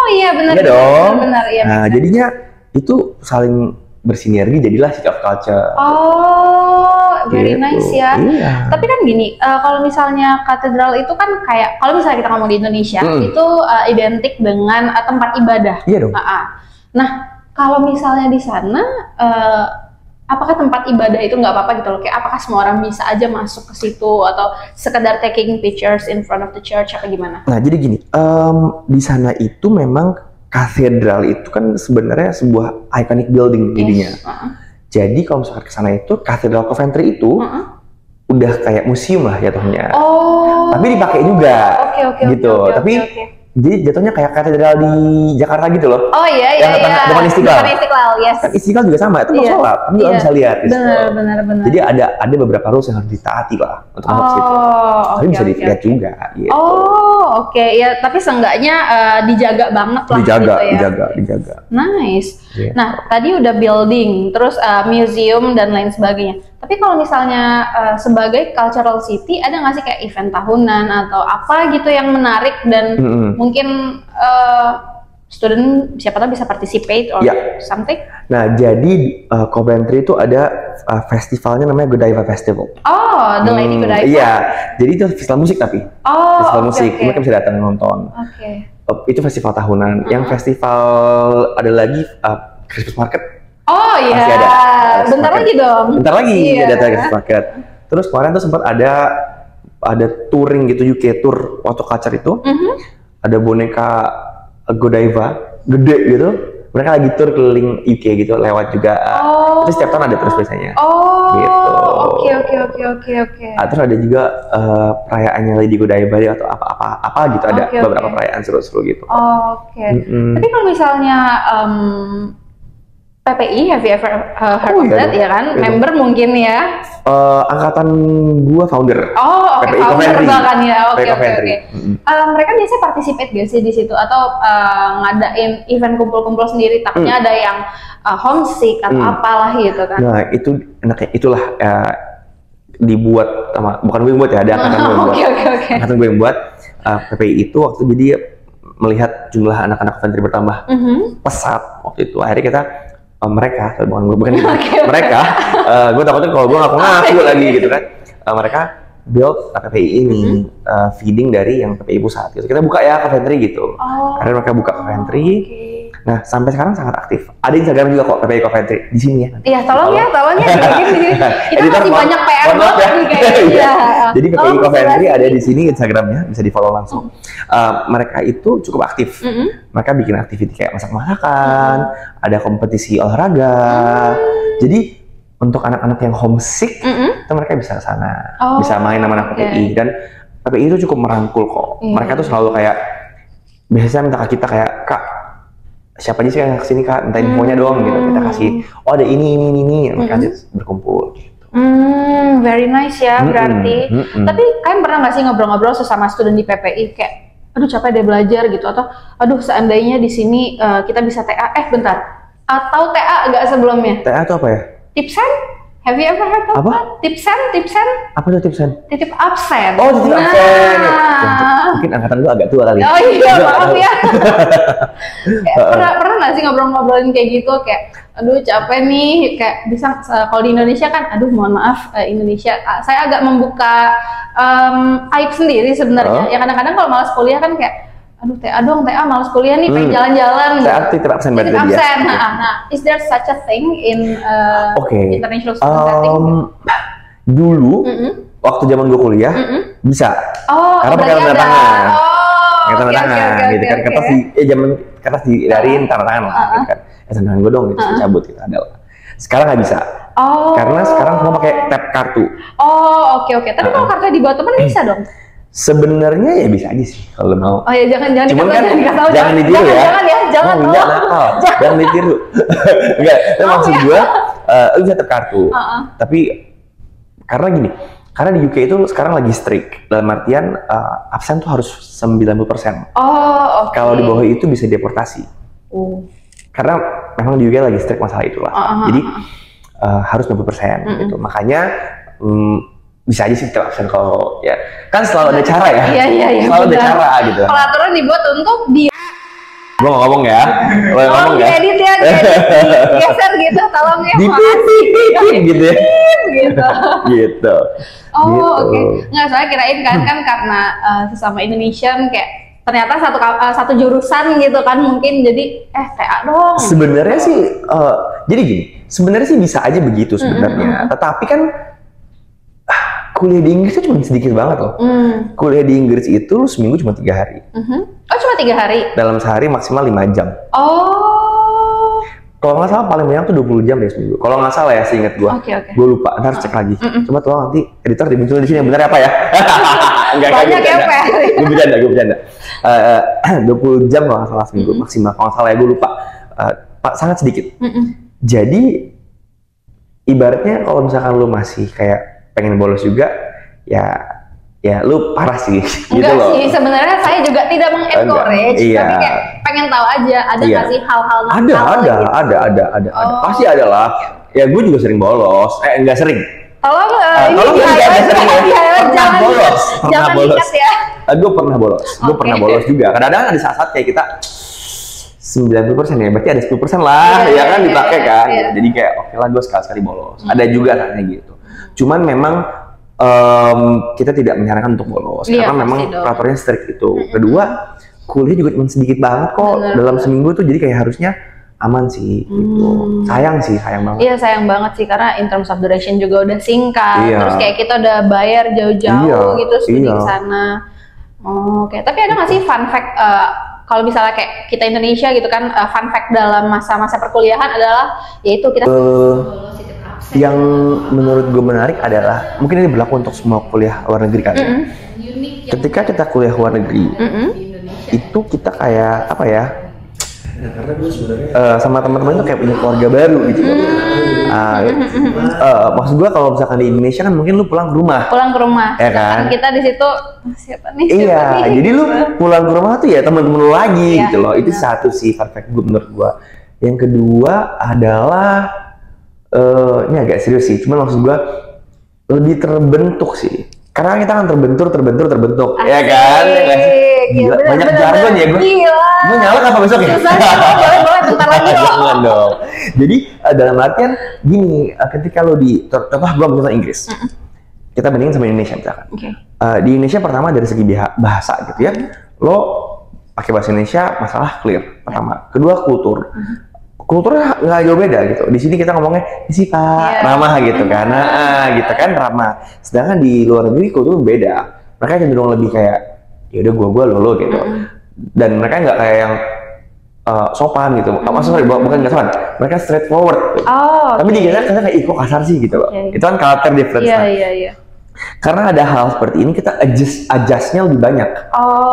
iya benar. Iya dong. Benar, iya. Nah, jadinya itu saling bersinergi jadilah City of Culture. Oh, very Gitu. nice ya. Iya. Tapi kan gini, kalau misalnya katedral itu kan kayak, kalau misalnya kita ngomong di Indonesia, itu identik dengan tempat ibadah. Iya dong. Nah, kalau misalnya di sana, apakah tempat ibadah itu nggak apa-apa gitu loh? Kayak apakah semua orang bisa aja masuk ke situ atau sekedar taking pictures in front of the church apa gimana? Nah, jadi gini, di sana itu memang katedral itu kan sebenarnya sebuah iconic building jadinya. Jadi kalau misalkan ke sana itu katedral Coventry itu udah kayak museum lah jatuhnya. Tapi dipakai juga. Gitu. Tapi jadi jatuhnya kayak katedral di Jakarta gitu loh. Oh iya. Depan Istiqlal. Depan Istiqlal, yes. Kan Istiqlal juga sama, itu mau sholat, kamu juga bisa lihat. Benar. Jadi ada beberapa rules yang harus ditaati lah untuk masuk situ. Tapi bisa dilihat juga. Gitu. Ya, tapi seenggaknya dijaga banget lah. Dijaga, gitu ya. dijaga. Nice. Gitu. Nah, tadi udah building, terus museum dan lain sebagainya. Tapi kalau misalnya sebagai cultural city, ada nggak sih kayak event tahunan atau apa gitu yang menarik dan mungkin student siapa tahu bisa participate or something? Nah, jadi Coventry itu ada festivalnya namanya Godiva Festival. Oh, The Lady Godiva. Iya, jadi itu festival musik tapi. Festival musik, mereka bisa datang nonton. Itu festival tahunan. Yang festival ada lagi Christmas Market. Oh iya. Masih ada. Bentar lagi dong. Bentar lagi ada Christmas Market. Terus kemarin tuh sempat ada touring gitu, UK tour waktu culture itu. Ada boneka Godiva gede gitu. Mereka lagi tour keliling UK gitu, lewat juga. Terus setiap tahun ada terus biasanya. Gitu. Oke. Terus ada juga perayaannya Lady Godiva atau apa gitu, ada beberapa perayaan seru-seru gitu. Tapi kalau misalnya PPI, have you ever heard of that, ya kan? Member mungkin ya? Angkatan gua founder. PPI Coventry. Bahkan ya, oke. Mm-hmm. Mereka biasanya participate gak sih di situ? Atau ngadain event kumpul-kumpul sendiri, takutnya ada yang homesick atau apalah gitu kan? Nah, itu enaknya itulah dibuat sama, bukan gue yang buat ya, ada angkatan gue yang buat. Angkatan gue yang buat PPI itu waktu jadi melihat jumlah anak-anak Coventry bertambah pesat waktu itu. Akhirnya kita mereka, bukan kita, mereka, gue takutnya kalau gue ngaku lagi gitu kan, mereka build PPI ini feeding dari yang PPI pusat gitu. Kita buka ya Coventry gitu. Akhirnya mereka buka Coventry. Nah, sampai sekarang sangat aktif. Ada Instagram juga kok PPI Coventry di sini ya. Iya, tolong ya sebagian di sini. Kita masih banyak PR banget nih kayaknya. Jadi PPI Coventry ada di sini Instagramnya, bisa di follow langsung. Mereka itu cukup aktif. Mereka bikin aktiviti kayak masak-masakan, ada kompetisi olahraga. Jadi untuk anak-anak yang homesick, itu mereka bisa ke sana, bisa main sama anak PPI. Dan PPI itu cukup merangkul kok. Mereka tuh selalu kayak biasanya minta ke kita kayak, Kak, siapa aja sih yang kesini Kak, minta infonya dong gitu. Kita kasih, ada ini, mereka berkumpul gitu. Very nice ya berarti. Tapi kalian pernah nggak sih ngobrol-ngobrol sesama student di PPI kayak, aduh capek deh belajar gitu, atau aduh seandainya di sini kita bisa TA, bentar, atau TA nggak sebelumnya? TA itu apa ya? Tipsen? Have you ever heard of that? Tipsen? Apa tuh tipsen? Titip absen. Oh, titip absen. Mungkin mungkin angkatan gue agak tua kali. Oh iya, maaf ya. Pernah nggak sih ngobrolin kayak gitu, kayak aduh capek nih, kayak bisa kalau di Indonesia kan, aduh mohon maaf Indonesia, saya agak membuka aib sendiri sebenarnya. Ya kadang-kadang kalau malas kuliah kan kayak, aduh TA dong, TA malas kuliah nih, pengen jalan-jalan. Saya aktif absen berarti dia. Absen. Nah, is there such a thing in international student setting? Dulu, waktu zaman gue kuliah, bisa. Karena pakai tanda tangan. Pakai tanda tangan, gitu kan. Kertas di, zaman kertas didarin tanda tangan lah, gitu kan. Tanda tangan gue dong, gitu, cabut gitu, adalah. Sekarang nggak bisa. Karena sekarang semua pakai tap kartu. Oke. Tapi kalau kartu di bawah temen bisa dong? Sebenarnya ya bisa aja sih kalau mau. Oh ya jangan Cuman kan jangan ditiru ya. Jangan ditiru. Enggak, itu maksud gue lu bisa tap kartu. Tapi karena gini, karena di UK itu sekarang lagi strict dalam artian absen tuh harus 90%. Kalau di bawah itu bisa deportasi. Karena memang di UK lagi strict masalah itulah. Jadi harus 90% gitu. Makanya bisa aja sih kita absen kalau ya kan selalu ada cara ya. Iya. Selalu ada cara gitu. Peraturan dibuat untuk dia. Gue nggak ngomong ya. Tolong diedit ya, geser gitu, tolong ya. Makasih. Gitu ya. Gitu. Oke. Nggak, soalnya kirain kan karena sesama Indonesian kayak ternyata satu jurusan gitu kan, mungkin jadi TA dong. Sebenarnya sih jadi gini, sebenarnya sih bisa aja begitu sebenarnya. Tetapi kan kuliah di Inggris itu cuma sedikit banget loh. Kuliah di Inggris itu seminggu cuma 3 hari. Oh cuma 3 hari? Dalam sehari maksimal 5 jam. Kalau nggak salah paling banyak tuh 20 jam deh seminggu. Kalau nggak salah ya, seingat gue. Gue lupa, ntar cek lagi. Coba tolong nanti editor dimuncul di sini yang benar apa ya? Banyak ya, Pak. Gue bercanda. 20 jam kalau nggak salah seminggu maksimal. Kalau nggak salah ya, gue lupa. Sangat sedikit. Jadi ibaratnya kalau misalkan lu masih kayak pengen bolos juga, ya lu parah sih. Enggak gitu sih, sebenarnya saya juga tidak mengencourage, tapi kayak pengen tahu aja ada nggak sih hal-hal ada. Pasti ada lah. Ya gue juga sering bolos, enggak sering. Tolong jangan bolos ya. Gue pernah bolos juga. Kadang-kadang ada saat-saat kayak kita 90% ya, berarti ada 10% lah, ya kan dipakai kan. Jadi kayak oke lah, gue sekali-sekali bolos. Ada juga katanya gitu. Cuman memang kita tidak menyarankan untuk bolos karena memang peraturannya strict itu. Kedua, kuliah juga cuma sedikit banget kok dalam seminggu tuh, jadi kayak harusnya aman sih gitu. Sayang banget. Iya sayang banget sih, karena in terms of duration juga udah singkat. Terus kayak kita udah bayar jauh-jauh gitu studi ke sana. Oke, tapi ada nggak sih fun fact kalau misalnya kayak kita Indonesia gitu kan, fun fact dalam masa-masa perkuliahan adalah yaitu kita yang menurut gue menarik adalah, mungkin ini berlaku untuk semua kuliah luar negeri kali. Ketika kita kuliah luar negeri, itu kita kayak apa ya? Sama teman-teman itu kayak punya keluarga baru gitu. Maksud gue kalau misalkan di Indonesia kan mungkin lu pulang ke rumah, ya kan? Kita di situ siapa nih? Jadi lu pulang ke rumah tuh ya teman-teman lu lagi gitu loh. Itu satu sih fun fact gue menurut gue. Yang kedua adalah ini agak serius sih, cuman maksud gue lebih terbentuk sih. Karena kita kan terbentur, ya kan? Gila, banyak jargon ya gue. Gue nyalak apa besok ya? Boleh, bentar lagi loh. Jangan dong. Jadi dalam artian gini, ketika lo di, contoh gue bahasa Inggris, kita bandingin sama Indonesia misalkan. Di Indonesia pertama dari segi bahasa gitu ya, lo pakai bahasa Indonesia masalah clear pertama. Kedua kulturnya nggak jauh beda gitu. Di sini kita ngomongnya sih Pak, ramah gitu kan, gitu kan ramah. Sedangkan di luar negeri kultur beda. Mereka cenderung lebih kayak ya udah gua lo gitu. Dan mereka nggak kayak yang sopan gitu. Maksudnya bukan nggak sopan, mereka straightforward. Gitu. Tapi di kita kayak kok kasar sih gitu loh. Itu kan culture difference. Iya. Karena ada hal seperti ini kita adjustnya lebih banyak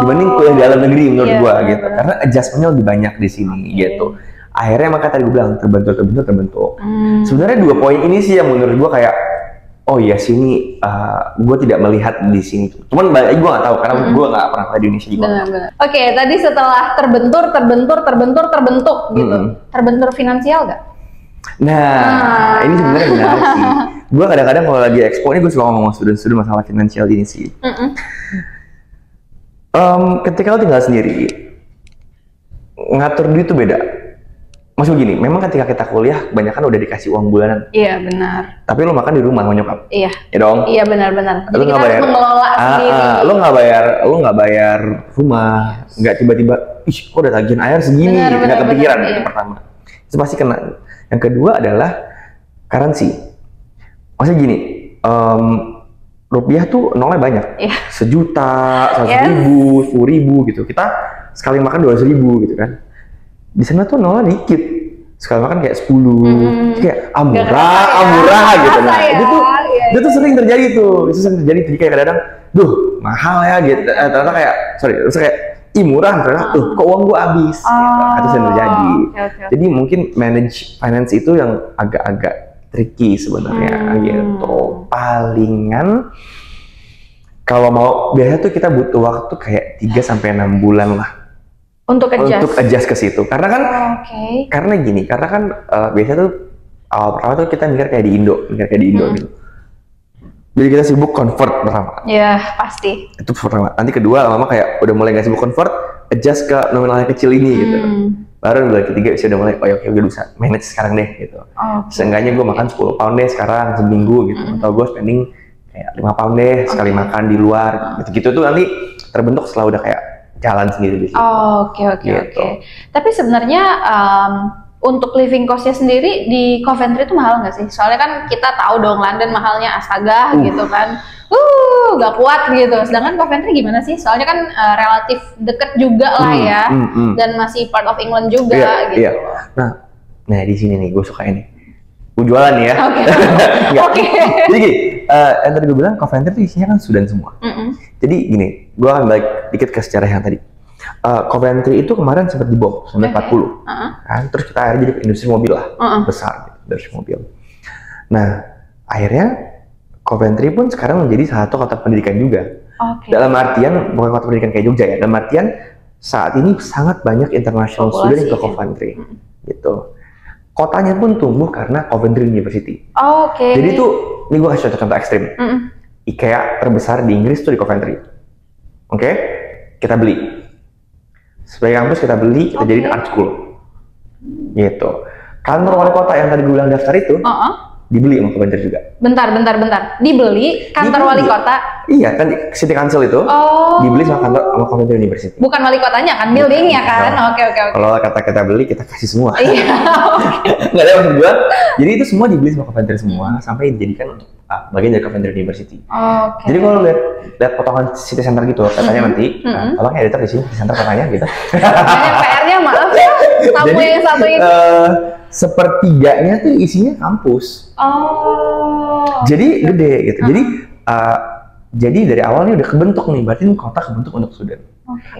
dibanding kuliah di dalam negeri menurut gua gitu. Karena adjustmentnya lebih banyak di sini gitu. Akhirnya maka tadi gue bilang terbentuk. Sebenarnya 2 poin ini sih yang menurut gue kayak oh iya sini gue tidak melihat di sini. Cuman gue nggak tahu karena gue nggak pernah di Indonesia juga. Oke, tadi setelah terbentuk gitu, terbentur finansial nggak? Nah, ini sebenarnya menarik sih. Gue kadang-kadang kalau lagi expo ini gue selalu ngomong student masalah finansial ini sih. Ketika lo tinggal sendiri, ngatur duit itu beda. Maksud begini, memang ketika kita kuliah, banyak kan udah dikasih uang bulanan. Iya benar. Tapi lo makan di rumah sama nyokap. Iya. Ya dong. Iya benar-benar. Lo Jadi nggak kita bayar. harus mengelola sendiri. Lo nggak bayar rumah, nggak tiba-tiba, ih kok udah tagihan air segini, nggak kepikiran. Benar, Itu pertama. Itu pasti kena. Yang kedua adalah currency. Maksudnya gini, rupiah tuh nolnya banyak. Iya. 1.000.000, 100.000, 10.000 gitu. Kita sekali makan 200.000 gitu kan. Di sana tuh nolnya dikit, sekali makan kayak 10, kayak murah gitu. Nah itu tuh sering terjadi tuh, jadi kayak kadang-kadang, duh mahal ya gitu. Ternyata kayak, terus kayak murah, ternyata tuh kok uang gua habis. Gitu. Itu sering terjadi. Jadi mungkin manage finance itu yang agak-agak tricky sebenarnya gitu. Palingan kalau mau biasanya tuh kita butuh waktu kayak 3-6 bulan lah. Untuk adjust ke situ. Karena kan karena kan biasanya tuh awal pertama tuh kita mikir kayak di Indo gitu. Jadi kita sibuk convert pertama. Iya, pasti. Itu pertama. Nanti kedua lama-lama kayak udah mulai nggak sibuk convert, adjust ke nominal yang kecil ini gitu. Baru bulan ketiga bisa udah mulai, oke gue bisa manage sekarang deh gitu. Seenggaknya gue makan 10 pound deh sekarang seminggu gitu. Atau gue spending kayak 5 pound deh sekali makan di luar gitu. Gitu tuh nanti terbentuk setelah udah kayak jalan sendiri di situ. Oke. Tapi sebenarnya untuk living cost-nya sendiri di Coventry itu mahal nggak sih? Soalnya kan kita tahu dong London mahalnya astaga gitu kan. Gak kuat gitu. Sedangkan Coventry gimana sih? Soalnya kan relatif deket juga lah ya. Dan masih part of England juga gitu. Iya. Nah di sini nih gue suka ini. Gue jualan nih ya. Oke. Jadi gini, yang tadi gue bilang Coventry itu isinya kan student semua. Jadi gini, gue akan balik dikit ke sejarah yang tadi. Coventry itu kemarin sempat dibom 1940, kan? Terus kita akhirnya jadi industri mobil lah, besar gitu, industri mobil. Nah, akhirnya Coventry pun sekarang menjadi salah satu kota pendidikan juga. Dalam artian, bukan kota pendidikan kayak Jogja ya, dalam artian saat ini sangat banyak international student ke Coventry, gitu. Kotanya pun tumbuh karena Coventry University. Jadi tuh, ini gue kasih contoh ekstrim. IKEA terbesar di Inggris tuh di Coventry. Kita beli. Sebagai kampus kita beli, kita jadiin art school. Gitu. Kantor wali kota yang tadi gue bilang daftar itu, dibeli sama Coventry juga. Bentar. Dibeli kantor wali kota? Iya, kan City Council itu dibeli sama Coventry University. Bukan wali kotanya kan, buildingnya kan? Oke. Kalau kata kita beli, kita kasih semua. Iya. Nggak ada maksud gue. Jadi itu semua dibeli sama Coventry semua, sampai dijadikan untuk bagian dari Coventry University. Jadi kalau lihat potongan city center gitu, katanya nanti, tolong editor di sini city center katanya gitu. PR-nya maaf ya, tamu yang satu ini. Sepertiganya tuh isinya kampus. Jadi gede gitu. Jadi dari awalnya udah kebentuk nih, berarti kota kebentuk untuk student.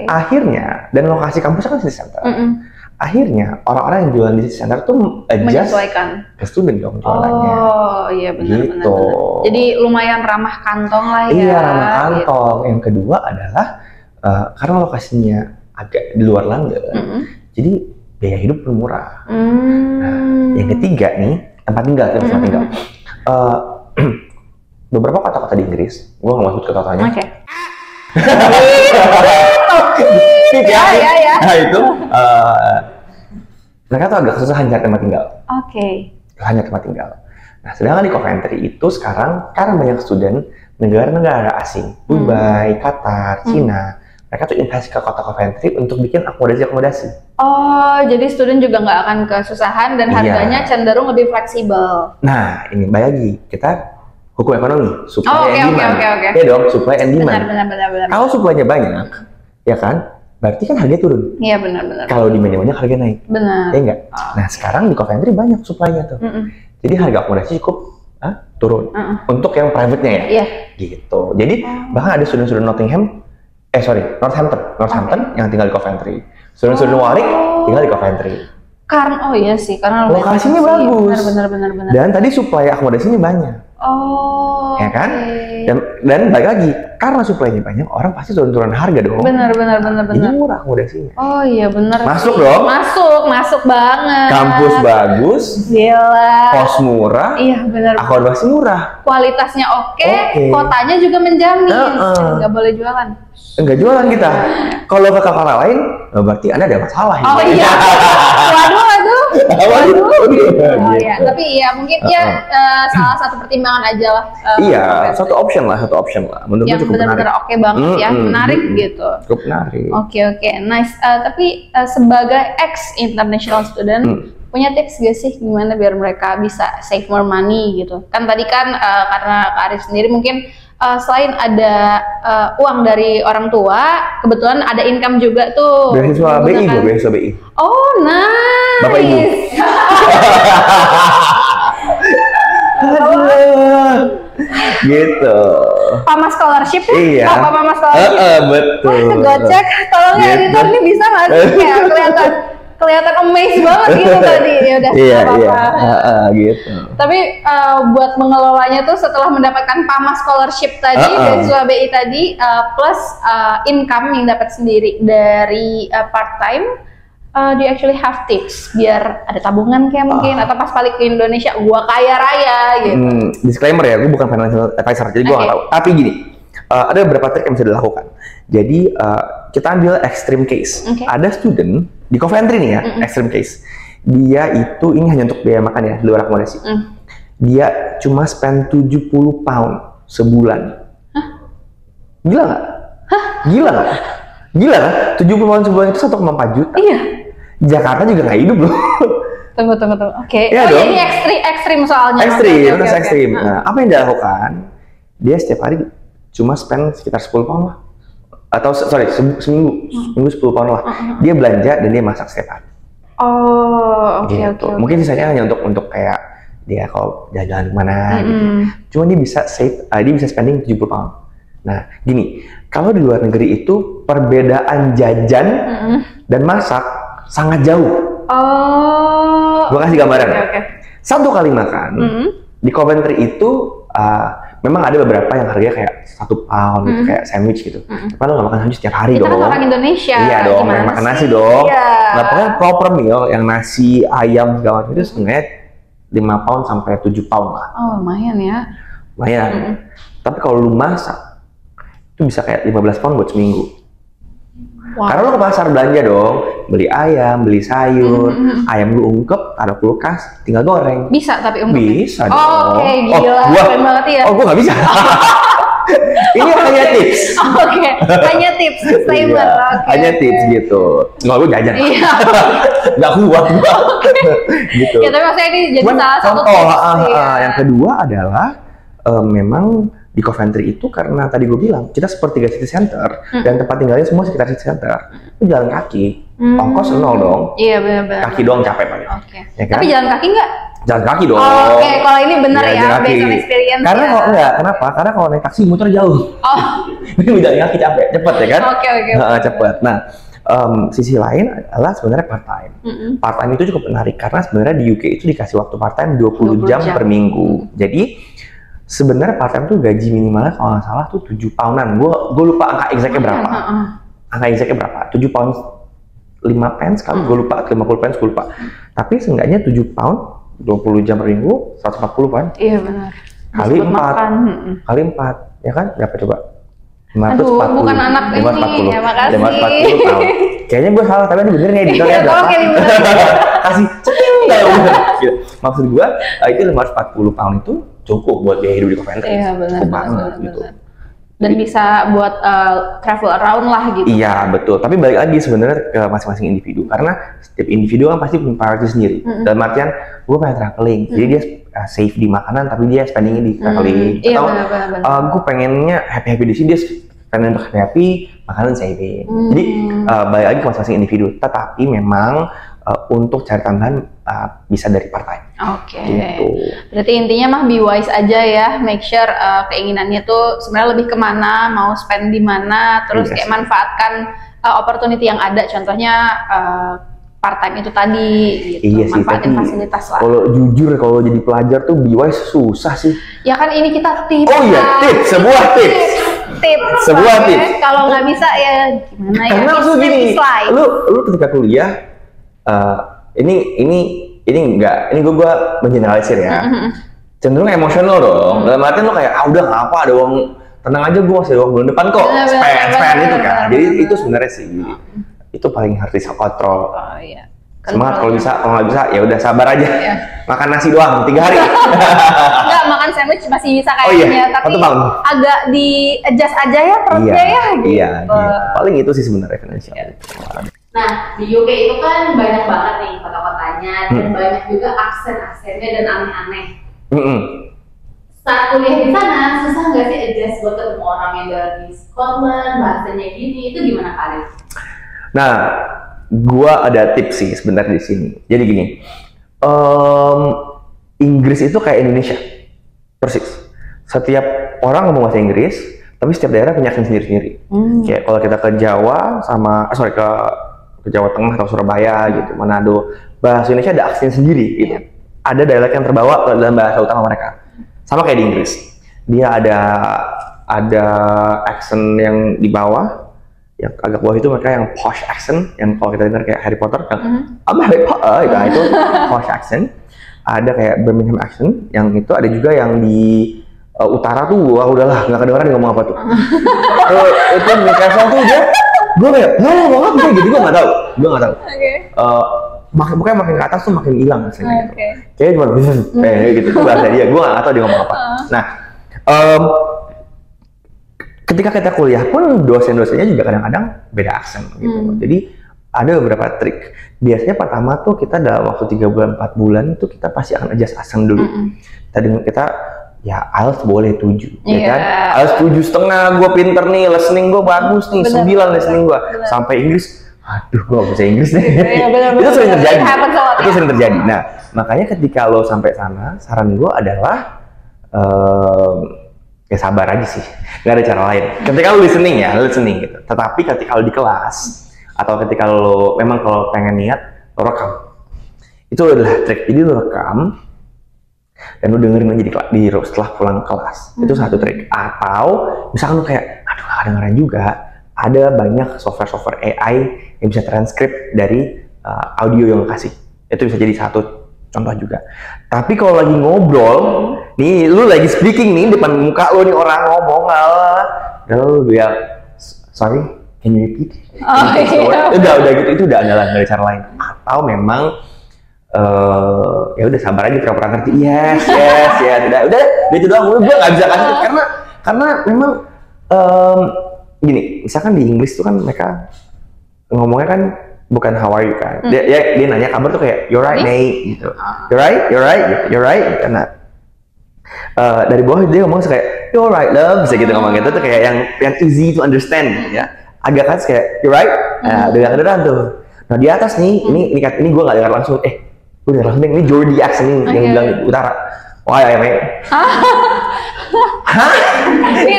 Akhirnya, dan lokasi kampusnya kan city center. Akhirnya orang-orang yang jualan di city center tuh menyesuaikan ke student dong jualannya. Iya benar. Gitu. Jadi lumayan ramah kantong lah ya. Iya ramah kantong. Yang kedua adalah karena lokasinya agak di luar London, jadi biaya hidup lebih murah. Nah, yang ketiga nih tempat tinggal. Beberapa kota-kota di Inggris, gue nggak mau sebut kota-kotanya. Ya. Nah itu mereka tuh agak kesusahan cari tempat tinggal. Hanya tempat tinggal. Nah, sedangkan di Coventry itu sekarang karena banyak student negara-negara asing, Dubai, Qatar, Cina, mereka tuh invest ke kota Coventry untuk bikin akomodasi. Jadi student juga nggak akan kesusahan dan harganya cenderung lebih fleksibel. Nah, ini balik lagi kita hukum ekonomi, supply and demand. Ya dong, supply and demand. Benar. Kalau supply-nya banyak, ya kan, berarti kan harganya turun. Iya benar. Kalau demand-nya banyak, harganya naik. Benar. Ya enggak? Nah, sekarang di Coventry banyak supply-nya tuh. Jadi harga akomodasi cukup turun. Untuk yang private-nya ya. Iya. Gitu. Jadi bahkan ada student-student Northampton yang tinggal di Coventry. Student-student Warwick tinggal di Coventry. Karena iya sih, karena lokasinya bagus. Benar. Dan tadi supply akomodasinya banyak. Oh. Ya kan? Dan balik lagi, karena supply-nya banyak, orang pasti turun-turun harga dong. Benar. Ini murah akomodasinya. Oh iya benar. Masuk dong. Masuk banget. Kampus bagus. Gila. Kos murah. Iya benar. Akomodasi murah. Kualitasnya oke. Kotanya juga menjamin. Nggak boleh jualan. Enggak jualan kita. Kalau ke kota lain, berarti Anda ada masalah. Oh iya. Waduh. Oh iya. Tapi ya mungkin salah satu pertimbangan aja lah. Iya, satu option lah. Menurut gue cukup benar-benar menarik. oke banget ya, menarik gitu. Cukup menarik. Oke, nice. Tapi sebagai ex international student, punya tips gak sih gimana biar mereka bisa save more money gitu? Kan tadi kan karena Kak Arif sendiri mungkin selain ada uang dari orang tua, kebetulan ada income juga tuh. Beasiswa BI. Oh, nice. Bapak Ibu. Gitu. Pama scholarship ya? Iya. Pama scholarship. Betul. Gocek, tolong ya editor nih bisa nggak sih ya kelihatan amazed banget gitu tadi. Ya udah. Iya. Gitu. Tapi buat mengelolanya tuh setelah mendapatkan Pama scholarship tadi, beasiswa BI tadi, plus income yang dapat sendiri dari part time. Do you actually have tips biar ada tabungan kayak mungkin atau pas balik ke Indonesia gua kaya raya gitu? Disclaimer ya, gue bukan financial advisor jadi gue nggak tahu. Tapi gini, ada beberapa trik yang bisa dilakukan. Jadi kita ambil extreme case. Ada student di Coventry nih ya, extreme case. Dia itu ini hanya untuk biaya makan ya, di luar akomodasi. Dia cuma spend 70 pound sebulan. Gila nggak? Gila kan? 70 pound sebulan itu 1,4 juta. Iya. Jakarta juga nggak hidup loh. Tunggu. Oke. Ya dong. Ini ekstrim soalnya. Ekstrim. Nah, apa yang dia lakukan? Dia setiap hari cuma spend sekitar 10 pound lah. Atau seminggu 10 pound lah. Dia belanja dan dia masak setiap hari. Oh, oke. Mungkin sisanya hanya untuk kayak dia kalau jalan-jalan kemana gitu. Cuma dia bisa save, dia bisa spending 70 pound. Nah, gini, kalau di luar negeri itu perbedaan jajan dan masak sangat jauh. Gua kasih gambaran. Satu kali makan di Coventry itu memang ada beberapa yang harganya kayak 1 pound gitu, kayak sandwich gitu. Tapi lo nggak makan sandwich setiap hari kita dong. Kita kan orang Indonesia. Iya dong, makan nasi dong. Iya. Nah, pokoknya proper meal yang nasi, ayam segala macam itu sebenarnya 5 pound sampai 7 pound lah. Oh, lumayan ya. Lumayan. Tapi kalau lu masak itu bisa kayak 15 pound buat seminggu. Karena lo ke pasar belanja dong, beli ayam, beli sayur, ayam lu ungkep, taruh kulkas, tinggal goreng. Bisa tapi ungkep? Bisa dong. Oke, gila, keren banget ya. Gua nggak bisa. Ini hanya tips. Oke, hanya tips, disclaimer. Hanya tips gitu. Nggak, lu jajan. Iya. Nggak kuat gua. Gitu. Ya, tapi maksudnya ini jadi salah satu tips. Yang kedua adalah memang di Coventry itu karena tadi gue bilang kita sepertiga city center dan tempat tinggalnya semua sekitar city center, itu jalan kaki, ongkos 0 dong. Iya benar-benar. Kaki doang capek paling. Ya kan? Tapi jalan kaki nggak? Jalan kaki dong. Oke, kalau ini benar ya, based on experience. Karena kalau enggak, kenapa? Karena kalau naik taksi muter jauh. Ini jalan kaki capek, cepet ya kan? Oke. Cepet. Nah, sisi lain adalah sebenarnya part time. Part time itu cukup menarik karena sebenarnya di UK itu dikasih waktu part time 20 jam per minggu. Jadi sebenarnya part time tuh gaji minimalnya kalau nggak salah tuh 7 poundan. Gue lupa angka exactnya berapa. Angka exactnya berapa? 7 pound 5 pence kali, gue lupa, 50 pence gue lupa. Tapi seenggaknya 7 pound 20 jam per minggu 140 kan? Iya benar. Kali 4. Kali 4, ya kan? Berapa coba? 540. Aduh, bukan anak 540. Ini, ya makasih. 540 tahun. Kayaknya gue salah, tapi ini bener nih editornya berapa? Kasih cetil kalau bener. Maksud gue, itu 540 pound itu cukup buat biaya hidup di Coventry. Iya benar. Cukup banget gitu. Dan bisa buat travel around lah gitu. Iya betul. Tapi balik lagi sebenarnya ke masing-masing individu karena setiap individu kan pasti punya priority sendiri. Dalam artian gue pengen traveling, jadi dia save di makanan tapi dia spendingnya di traveling. Iya, atau benar. Gue pengennya happy di sini, dia pengen untuk happy, makanan saving. Jadi balik lagi ke masing-masing individu. Tetapi memang untuk cari tambahan bisa dari part time. Oke. Gitu. Berarti intinya mah be wise aja ya, make sure keinginannya tuh sebenarnya lebih kemana, mau spend di mana, terus kayak manfaatkan opportunity yang ada. Contohnya part time itu tadi gitu. Iya sih, Manfaatin tapi fasilitas lah. kalau jujur kalau jadi pelajar tuh BYU susah sih. Ya kan ini kita tips. Oh iya, tips, sebuah tips. Sebuah tips. Kalau nggak bisa ya gimana ya? Karena maksud gini, lu ketika kuliah, ini gue mengeneralisir ya. Cenderung emosional dong. Dalam artian lu kayak udah nggak apa, ada uang, tenang aja, gue masih ada uang bulan depan kok. Spend itu kan. Jadi itu sebenarnya sih itu paling harus bisa kontrol. Oh iya. Semangat kalau bisa, kalau nggak bisa ya udah sabar aja. Iya. Makan nasi doang 3 hari. Enggak, makan sandwich masih bisa kayaknya, tapi agak di adjust aja ya perutnya ya gitu. Iya, paling itu sih sebenarnya finansial. Nah, di UK itu kan banyak banget nih kota-kotanya dan banyak juga aksen-aksennya dan aneh-aneh. Saat kuliah di sana, susah nggak sih adjust buat ketemu orang yang dari Scotland, bahasanya gini, itu gimana kalian? Nah, gua ada tips sih sebenarnya di sini. Jadi gini, Inggris itu kayak Indonesia, persis. Setiap orang ngomong bahasa Inggris, tapi setiap daerah punya aksen sendiri-sendiri. Kayak kalau kita ke Jawa ke Jawa Tengah atau Surabaya gitu, Manado, bahasa Indonesia ada aksen sendiri gitu. Ada dialek yang terbawa dalam bahasa utama mereka. Sama kayak di Inggris, dia ada aksen yang di bawah, yang agak bawah itu mereka yang posh accent, yang kalau kita dengar kayak Harry Potter yang I'm Harry Potter itu posh accent. Ada kayak Birmingham accent, yang itu ada juga yang di utara tuh, wah udahlah nggak kedengeran ngomong apa tuh. Itu Newcastle tuh gue kayak ngomong apa kayak gitu, gue nggak tahu. Pokoknya makin ke atas tuh makin hilang aslinya gitu. Kayaknya cuma kayak gitu tuh bahasa dia, gue nggak tahu dia ngomong apa. Nah, ketika kita kuliah pun dosen-dosennya juga kadang-kadang beda aksen gitu. Jadi ada beberapa trik. Biasanya pertama tuh kita dalam waktu 3 bulan 4 bulan itu kita pasti akan adjust aksen dulu. Kita ya IELTS boleh 7, ya kan? IELTS 7,5, gue pinter nih, listening gue bagus nih, 9 listening gue. Sampai Inggris, aduh gue gak bisa Inggris deh. Itu sering terjadi. Itu sering terjadi. Nah, makanya ketika lo sampai sana, saran gue adalah ya sabar aja sih, nggak ada cara lain. Ketika lo listening gitu. Tetapi ketika lo di kelas atau ketika lo memang kalau pengen niat, lo rekam. Itu adalah trik. Jadi lo rekam dan lo dengerin aja setelah pulang kelas. Itu satu trik. Atau misalkan lo kayak, aduh gak dengeran juga, ada banyak software AI yang bisa transkrip dari audio yang lo kasih. Itu bisa jadi satu contoh juga. Tapi kalau lagi ngobrol, nih lu lagi speaking nih depan muka lu nih orang ngomong, dan lu bilang, sorry, can you repeat? Udah gitu, itu udah andalan dari cara lain. Atau memang ya udah sabar aja, pura-pura ngerti. Yes, udah itu doang. Gue nggak bisa kasih karena memang gini, misalkan di Inggris tuh kan mereka ngomongnya kan bukan how are you kan, dia nanya kabar tuh kayak you're right mate gitu, you're right karena dari bawah dia ngomong kayak you're right love, bisa gitu ngomong gitu tuh kayak yang easy to understand ya, agak kan kayak you're right, udah kedengeran tuh. Nah di atas nih ini gue nggak dengar langsung, gue dengar langsung ini Jordi accent nih yang bilang utara, wah ya mate. Ini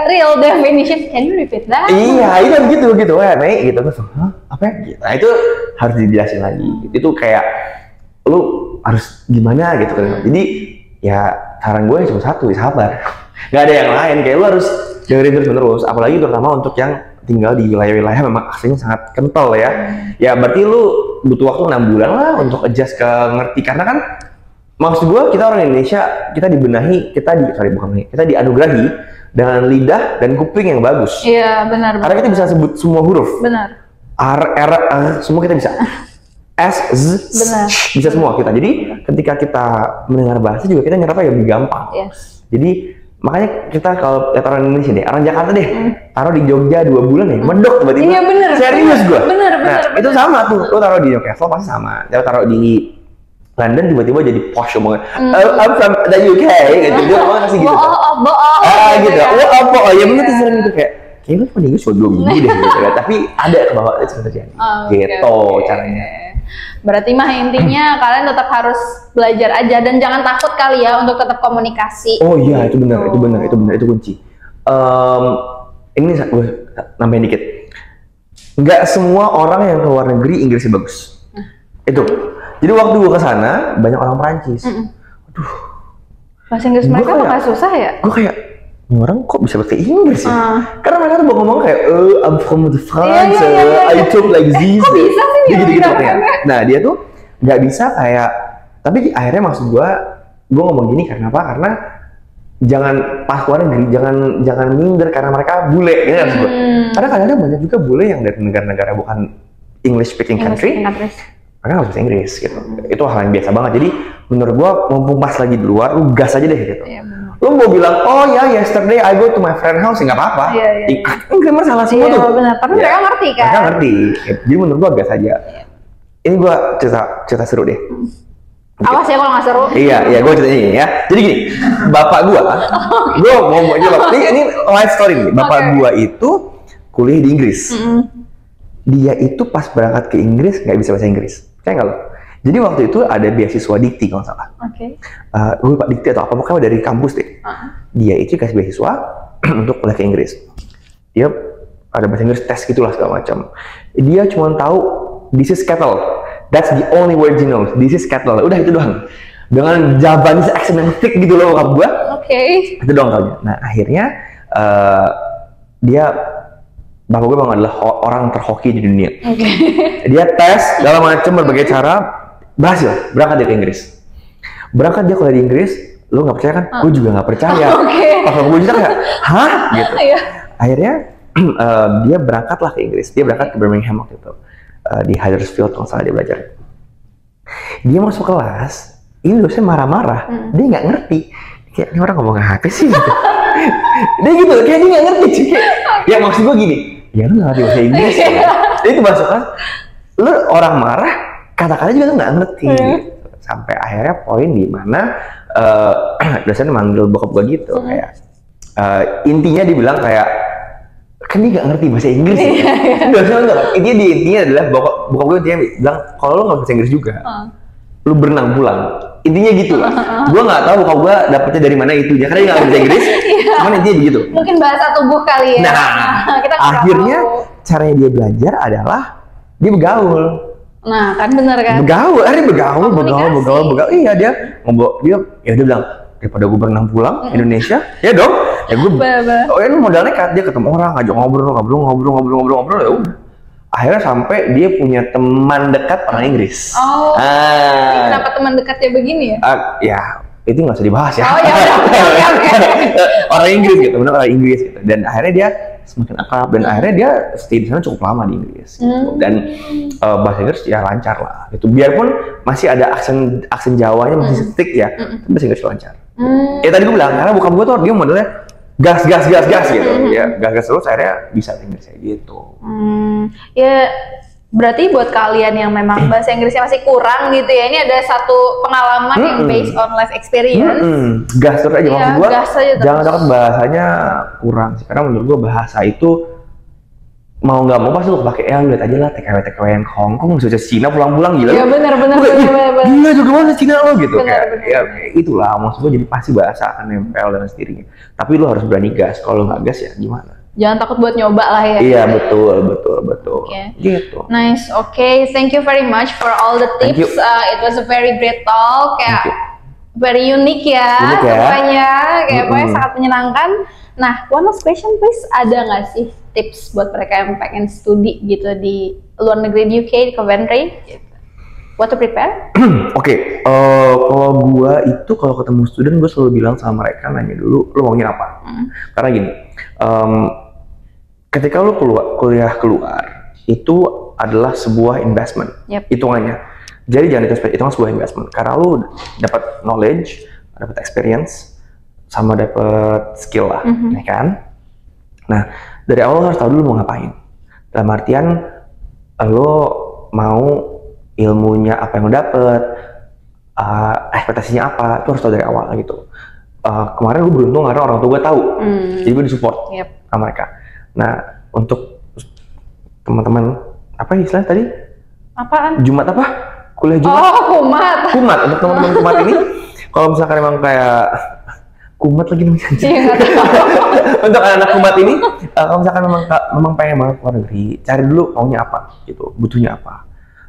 real definition. Can you repeat that? Iya, itu kan gitu, Mei, gitu. Apa ya? Gitu. Nah, itu harus dijelasin lagi. Itu kayak lu harus gimana gitu kan. Jadi ya saran gue cuma satu, sabar. Gak ada yang lain. Kayak lu harus dengerin terus. Apalagi terutama untuk yang tinggal di wilayah-wilayah memang aksennya sangat kental ya. Ya berarti lu butuh waktu 6 bulan lah untuk adjust ke ngerti, karena kan maksud gue, kita orang Indonesia, kita dibenahi, kita dianugerahi dengan lidah dan kuping yang bagus. Iya, benar. Karena kita bisa sebut semua huruf. Benar. R, semua kita bisa. S, Z, benar. Bisa semua kita. Jadi ketika kita mendengar bahasa juga kita nyerapnya lebih gampang. Yes. Jadi makanya kita kalau lihat orang Indonesia deh, orang Jakarta deh, taruh di Jogja 2 bulan ya, medok tiba-tiba. Iya benar. Serius gue. Benar. Itu sama tuh, lo taruh di Newcastle pasti sama. Lo taruh di London tiba-tiba jadi posh ngomongnya. I'm from the UK gitu. Dia ngomong kasih gitu. Bohong. Gitu. Ya bener tuh sering gitu kayak lu pada Inggris udah 2 minggu deh gitu kan. Tapi ada ke bawah itu terjadi. Gitu caranya. Berarti mah intinya kalian tetap harus belajar aja dan jangan takut kali ya untuk tetap komunikasi. Oh iya, itu benar, itu kunci. Ini gue nambahin dikit. nggak semua orang yang keluar negeri Inggrisnya bagus. Itu. Jadi waktu gue kesana banyak orang Perancis. Aduh. Bahasa Inggris mereka bakal susah ya? Gue kayak, ini orang kok bisa pakai Inggris ya? Karena mereka tuh ngomong kayak, I'm from the France, I talk like this. Kok bisa sih dia gitu ya? Nah dia tuh nggak bisa kayak, tapi akhirnya maksud gue ngomong gini karena apa? Karena jangan pas keluar negeri, jangan minder karena mereka bule, gitu kan? Karena kadang-kadang banyak juga bule yang dari negara-negara bukan English speaking country. Mereka nggak bisa Inggris gitu. Itu hal yang biasa banget. Jadi menurut gua mumpung pas lagi di luar, lu gas aja deh gitu. Lu mau bilang, oh ya yesterday I go to my friend house, nggak apa-apa. Enggak masalah semua tuh. Iya benar. Tapi mereka ngerti kan? Mereka ngerti. Jadi menurut gua gas aja. Ini gua cerita seru deh. Awas ya kalau nggak seru. Iya, gua cerita ini ya. Jadi gini, bapak gua mau jawab. Ini life story nih. Bapak gua itu kuliah di Inggris. Dia itu pas berangkat ke Inggris nggak bisa bahasa Inggris. Kayak nggak lo? Jadi waktu itu ada beasiswa dikti kalau nggak salah. Gue lupa dikti atau apa, pokoknya dari kampus deh. Dia itu kasih beasiswa untuk kuliah ke Inggris. Dia ada bahasa Inggris tes gitulah segala macam. Dia cuma tahu this is kettle. That's the only word he knows. This is kettle. Udah itu doang. Dengan Japanese accent yang thick gitu loh bokap gue. Itu doang taunya. Nah akhirnya dia bapak gue memang adalah orang terhoki di dunia. Dia tes dalam macam berbagai cara, berhasil berangkat dia ke Inggris. Berangkat dia kuliah di Inggris, lo nggak percaya kan? Gue juga nggak percaya. Pas gue cerita kayak, hah? Gitu. Akhirnya dia berangkatlah ke Inggris. Dia berangkat ke Birmingham waktu itu, di Huddersfield kalau salah dia belajar. Dia masuk kelas, ini dosen marah-marah. Dia nggak ngerti. Kayak ini orang ngomong apa sih? Gitu. Dia gitu, kayak dia nggak ngerti. Ya maksud gue gini, ya lu nggak ngerti bahasa Inggris ya. Jadi itu masuk kan, lu orang marah, kata-kata juga lu nggak ngerti. Sampai akhirnya poin di mana dosen manggil bokap gue gitu, kayak intinya dia bilang kayak, kan dia nggak ngerti bahasa Inggris. Dosen enggak, intinya adalah bokap gue intinya bilang, kalau lu nggak bahasa Inggris juga, lu berenang pulang. Intinya gitu lah. Gue nggak tahu kalau gue dapetnya dari mana itunya, karena dia nggak bahasa Inggris. Cuman intinya begitu. Mungkin bahasa tubuh kali ya. Nah, kita akhirnya caranya dia belajar adalah dia bergaul. Nah, kan bener kan? Bergaul, akhirnya bergaul. Iya dia dia bilang daripada gue berenang pulang Indonesia, ya dong. Ya gue, oh ya modal nekat, dia ketemu orang, ngajak ngobrol, ya udah. Akhirnya sampai dia punya teman dekat orang Inggris. Kenapa teman dekatnya begini ya? Ya itu nggak usah dibahas ya. Orang Inggris gitu, benar orang Inggris gitu. Dan akhirnya dia semakin akrab dan akhirnya dia stay di sana cukup lama di Inggris. Gitu. Dan bahasa Inggris ya lancar lah. Gitu. Biarpun masih ada aksen Jawanya masih stick ya, tapi bahasa Inggris lancar. Ya tadi gue bilang karena bukan gue tuh dia modelnya gas gitu. Ya gas terus akhirnya bisa Inggris kayak gitu. Ya berarti buat kalian yang memang bahasa Inggrisnya masih kurang gitu ya, ini ada satu pengalaman yang based on life experience. Gas terus aja, maksud gue jangan takut bahasanya kurang sih, karena menurut gue bahasa itu mau nggak mau pasti lu pakai. Lu lihat aja lah TKW yang ke Hongkong bisa Cina pulang-pulang gila. Iya benar. Gila juga bahasa Cina lo gitu. Ya itulah maksud gue, jadi pasti bahasa akan nempel dengan sendirinya. Tapi lu harus berani gas. Kalau nggak gas ya gimana? Jangan takut buat nyoba lah ya. Iya betul. Gitu. Nice, okay. Thank you very much for all the tips. It was a very great talk. Kayak very unique ya. Semuanya kayak pokoknya sangat menyenangkan. Nah, one last question please, ada nggak sih tips buat mereka yang pengen studi gitu di luar negeri, di UK, di Coventry? What to prepare? Oke, kalau gua itu kalau ketemu student gue selalu bilang sama mereka, nanya dulu lo maunya apa. Karena gini, ketika lo kuliah keluar itu adalah sebuah investment, hitungannya. Jadi jangan itu sebuah investment, karena lo dapat knowledge, dapat experience, sama dapat skill lah, ya kan? Nah, dari awal lo harus tahu dulu mau ngapain. Dalam artian lo mau ilmunya apa yang lo dapet, ekspektasinya apa, itu harus tahu dari awal gitu. Kemarin gue beruntung karena orang tua gue tahu, jadi gue disupport sama mereka. Nah, untuk teman-teman apa istilahnya tadi? Apaan? Jumat apa? Kuliah Jumat? Kumat. Untuk teman-teman Kumat ini, kalau misalkan emang kayak kumat lagi namanya. Iya, nggak tahu. Untuk anak-anak kumat ini, kalau misalkan memang pengen banget keluar negeri, cari dulu maunya apa, gitu, butuhnya apa.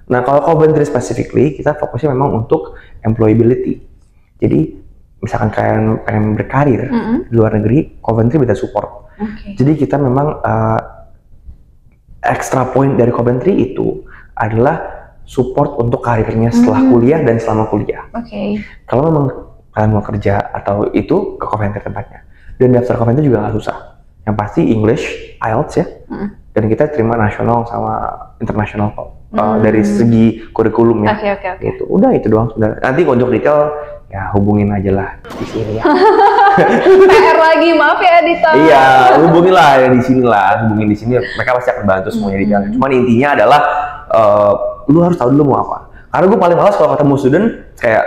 Nah, kalau Coventry specifically, kita fokusnya memang untuk employability. Jadi, misalkan kalian pengen berkarir di luar negeri, Coventry bisa support. Jadi kita memang extra point dari Coventry itu adalah support untuk karirnya setelah kuliah dan selama kuliah. Kalau memang kalian mau kerja atau itu ke Coventry tempatnya. Dan daftar Coventry juga nggak susah. Yang pasti English, IELTS ya. Dan kita terima nasional sama internasional kok. Dari segi kurikulum ya. Gitu. Udah itu doang sebenarnya. Nanti untuk detail ya hubungin aja lah di sini ya. PR lagi, maaf ya editor. Iya, hubungin lah ya di sini lah, hubungin di sini. Mereka pasti akan bantu semuanya di jalan. Cuman intinya adalah lu harus tahu dulu mau apa. Karena gue paling malas kalau ketemu student kayak,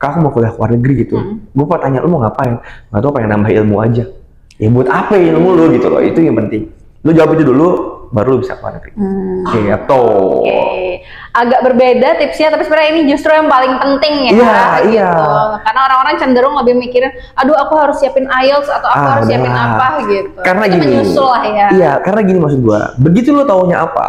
Kak, aku mau kuliah luar negeri gitu. Gue mau tanya lu mau ngapain? Nggak tahu, pengen nambah ilmu aja. Ya buat apa ilmu lu gitu loh? Itu yang penting. Lu jawab itu dulu, baru lu bisa keluar negeri. Gitu. Agak berbeda tipsnya, tapi sebenarnya ini justru yang paling penting ya. Iya. Karena orang-orang cenderung lebih mikirin, aduh aku harus siapin IELTS atau aku harus siapin apa gitu. Karena itu gini. menyusul lah ya. Iya, karena gini maksud gua. Begitu lu taunya apa,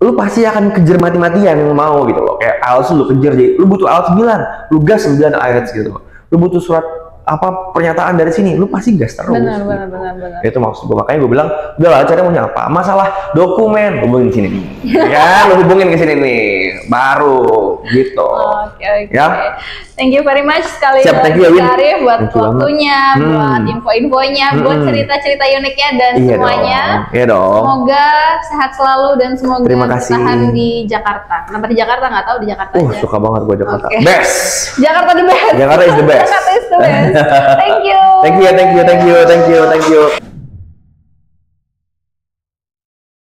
lu pasti akan kejar mati-matian yang mau gitu loh. Kayak IELTS lu kejar, jadi lu butuh IELTS 9, lu gas 9 IELTS gitu. Lu butuh surat apa pernyataan dari sini, lu pasti gas terus. Benar. Itu maksud gue, makanya gue bilang, udah lah caranya mau apa? Masalah dokumen, hubungin sini nih. Ya, lu hubungin ke sini nih, baru gitu. Oke. Ya. Thank you very much sekali Thank you, Win. Arif buat waktunya, buat info-infonya, buat cerita-cerita uniknya dan semuanya. Iya dong. Semoga sehat selalu dan semoga bertahan di Jakarta. Kenapa di Jakarta? Nggak tahu, di Jakarta aja. Suka banget gue Jakarta. Best. Jakarta the best. Jakarta is the best. Jakarta is the best. Thank you. Thank you.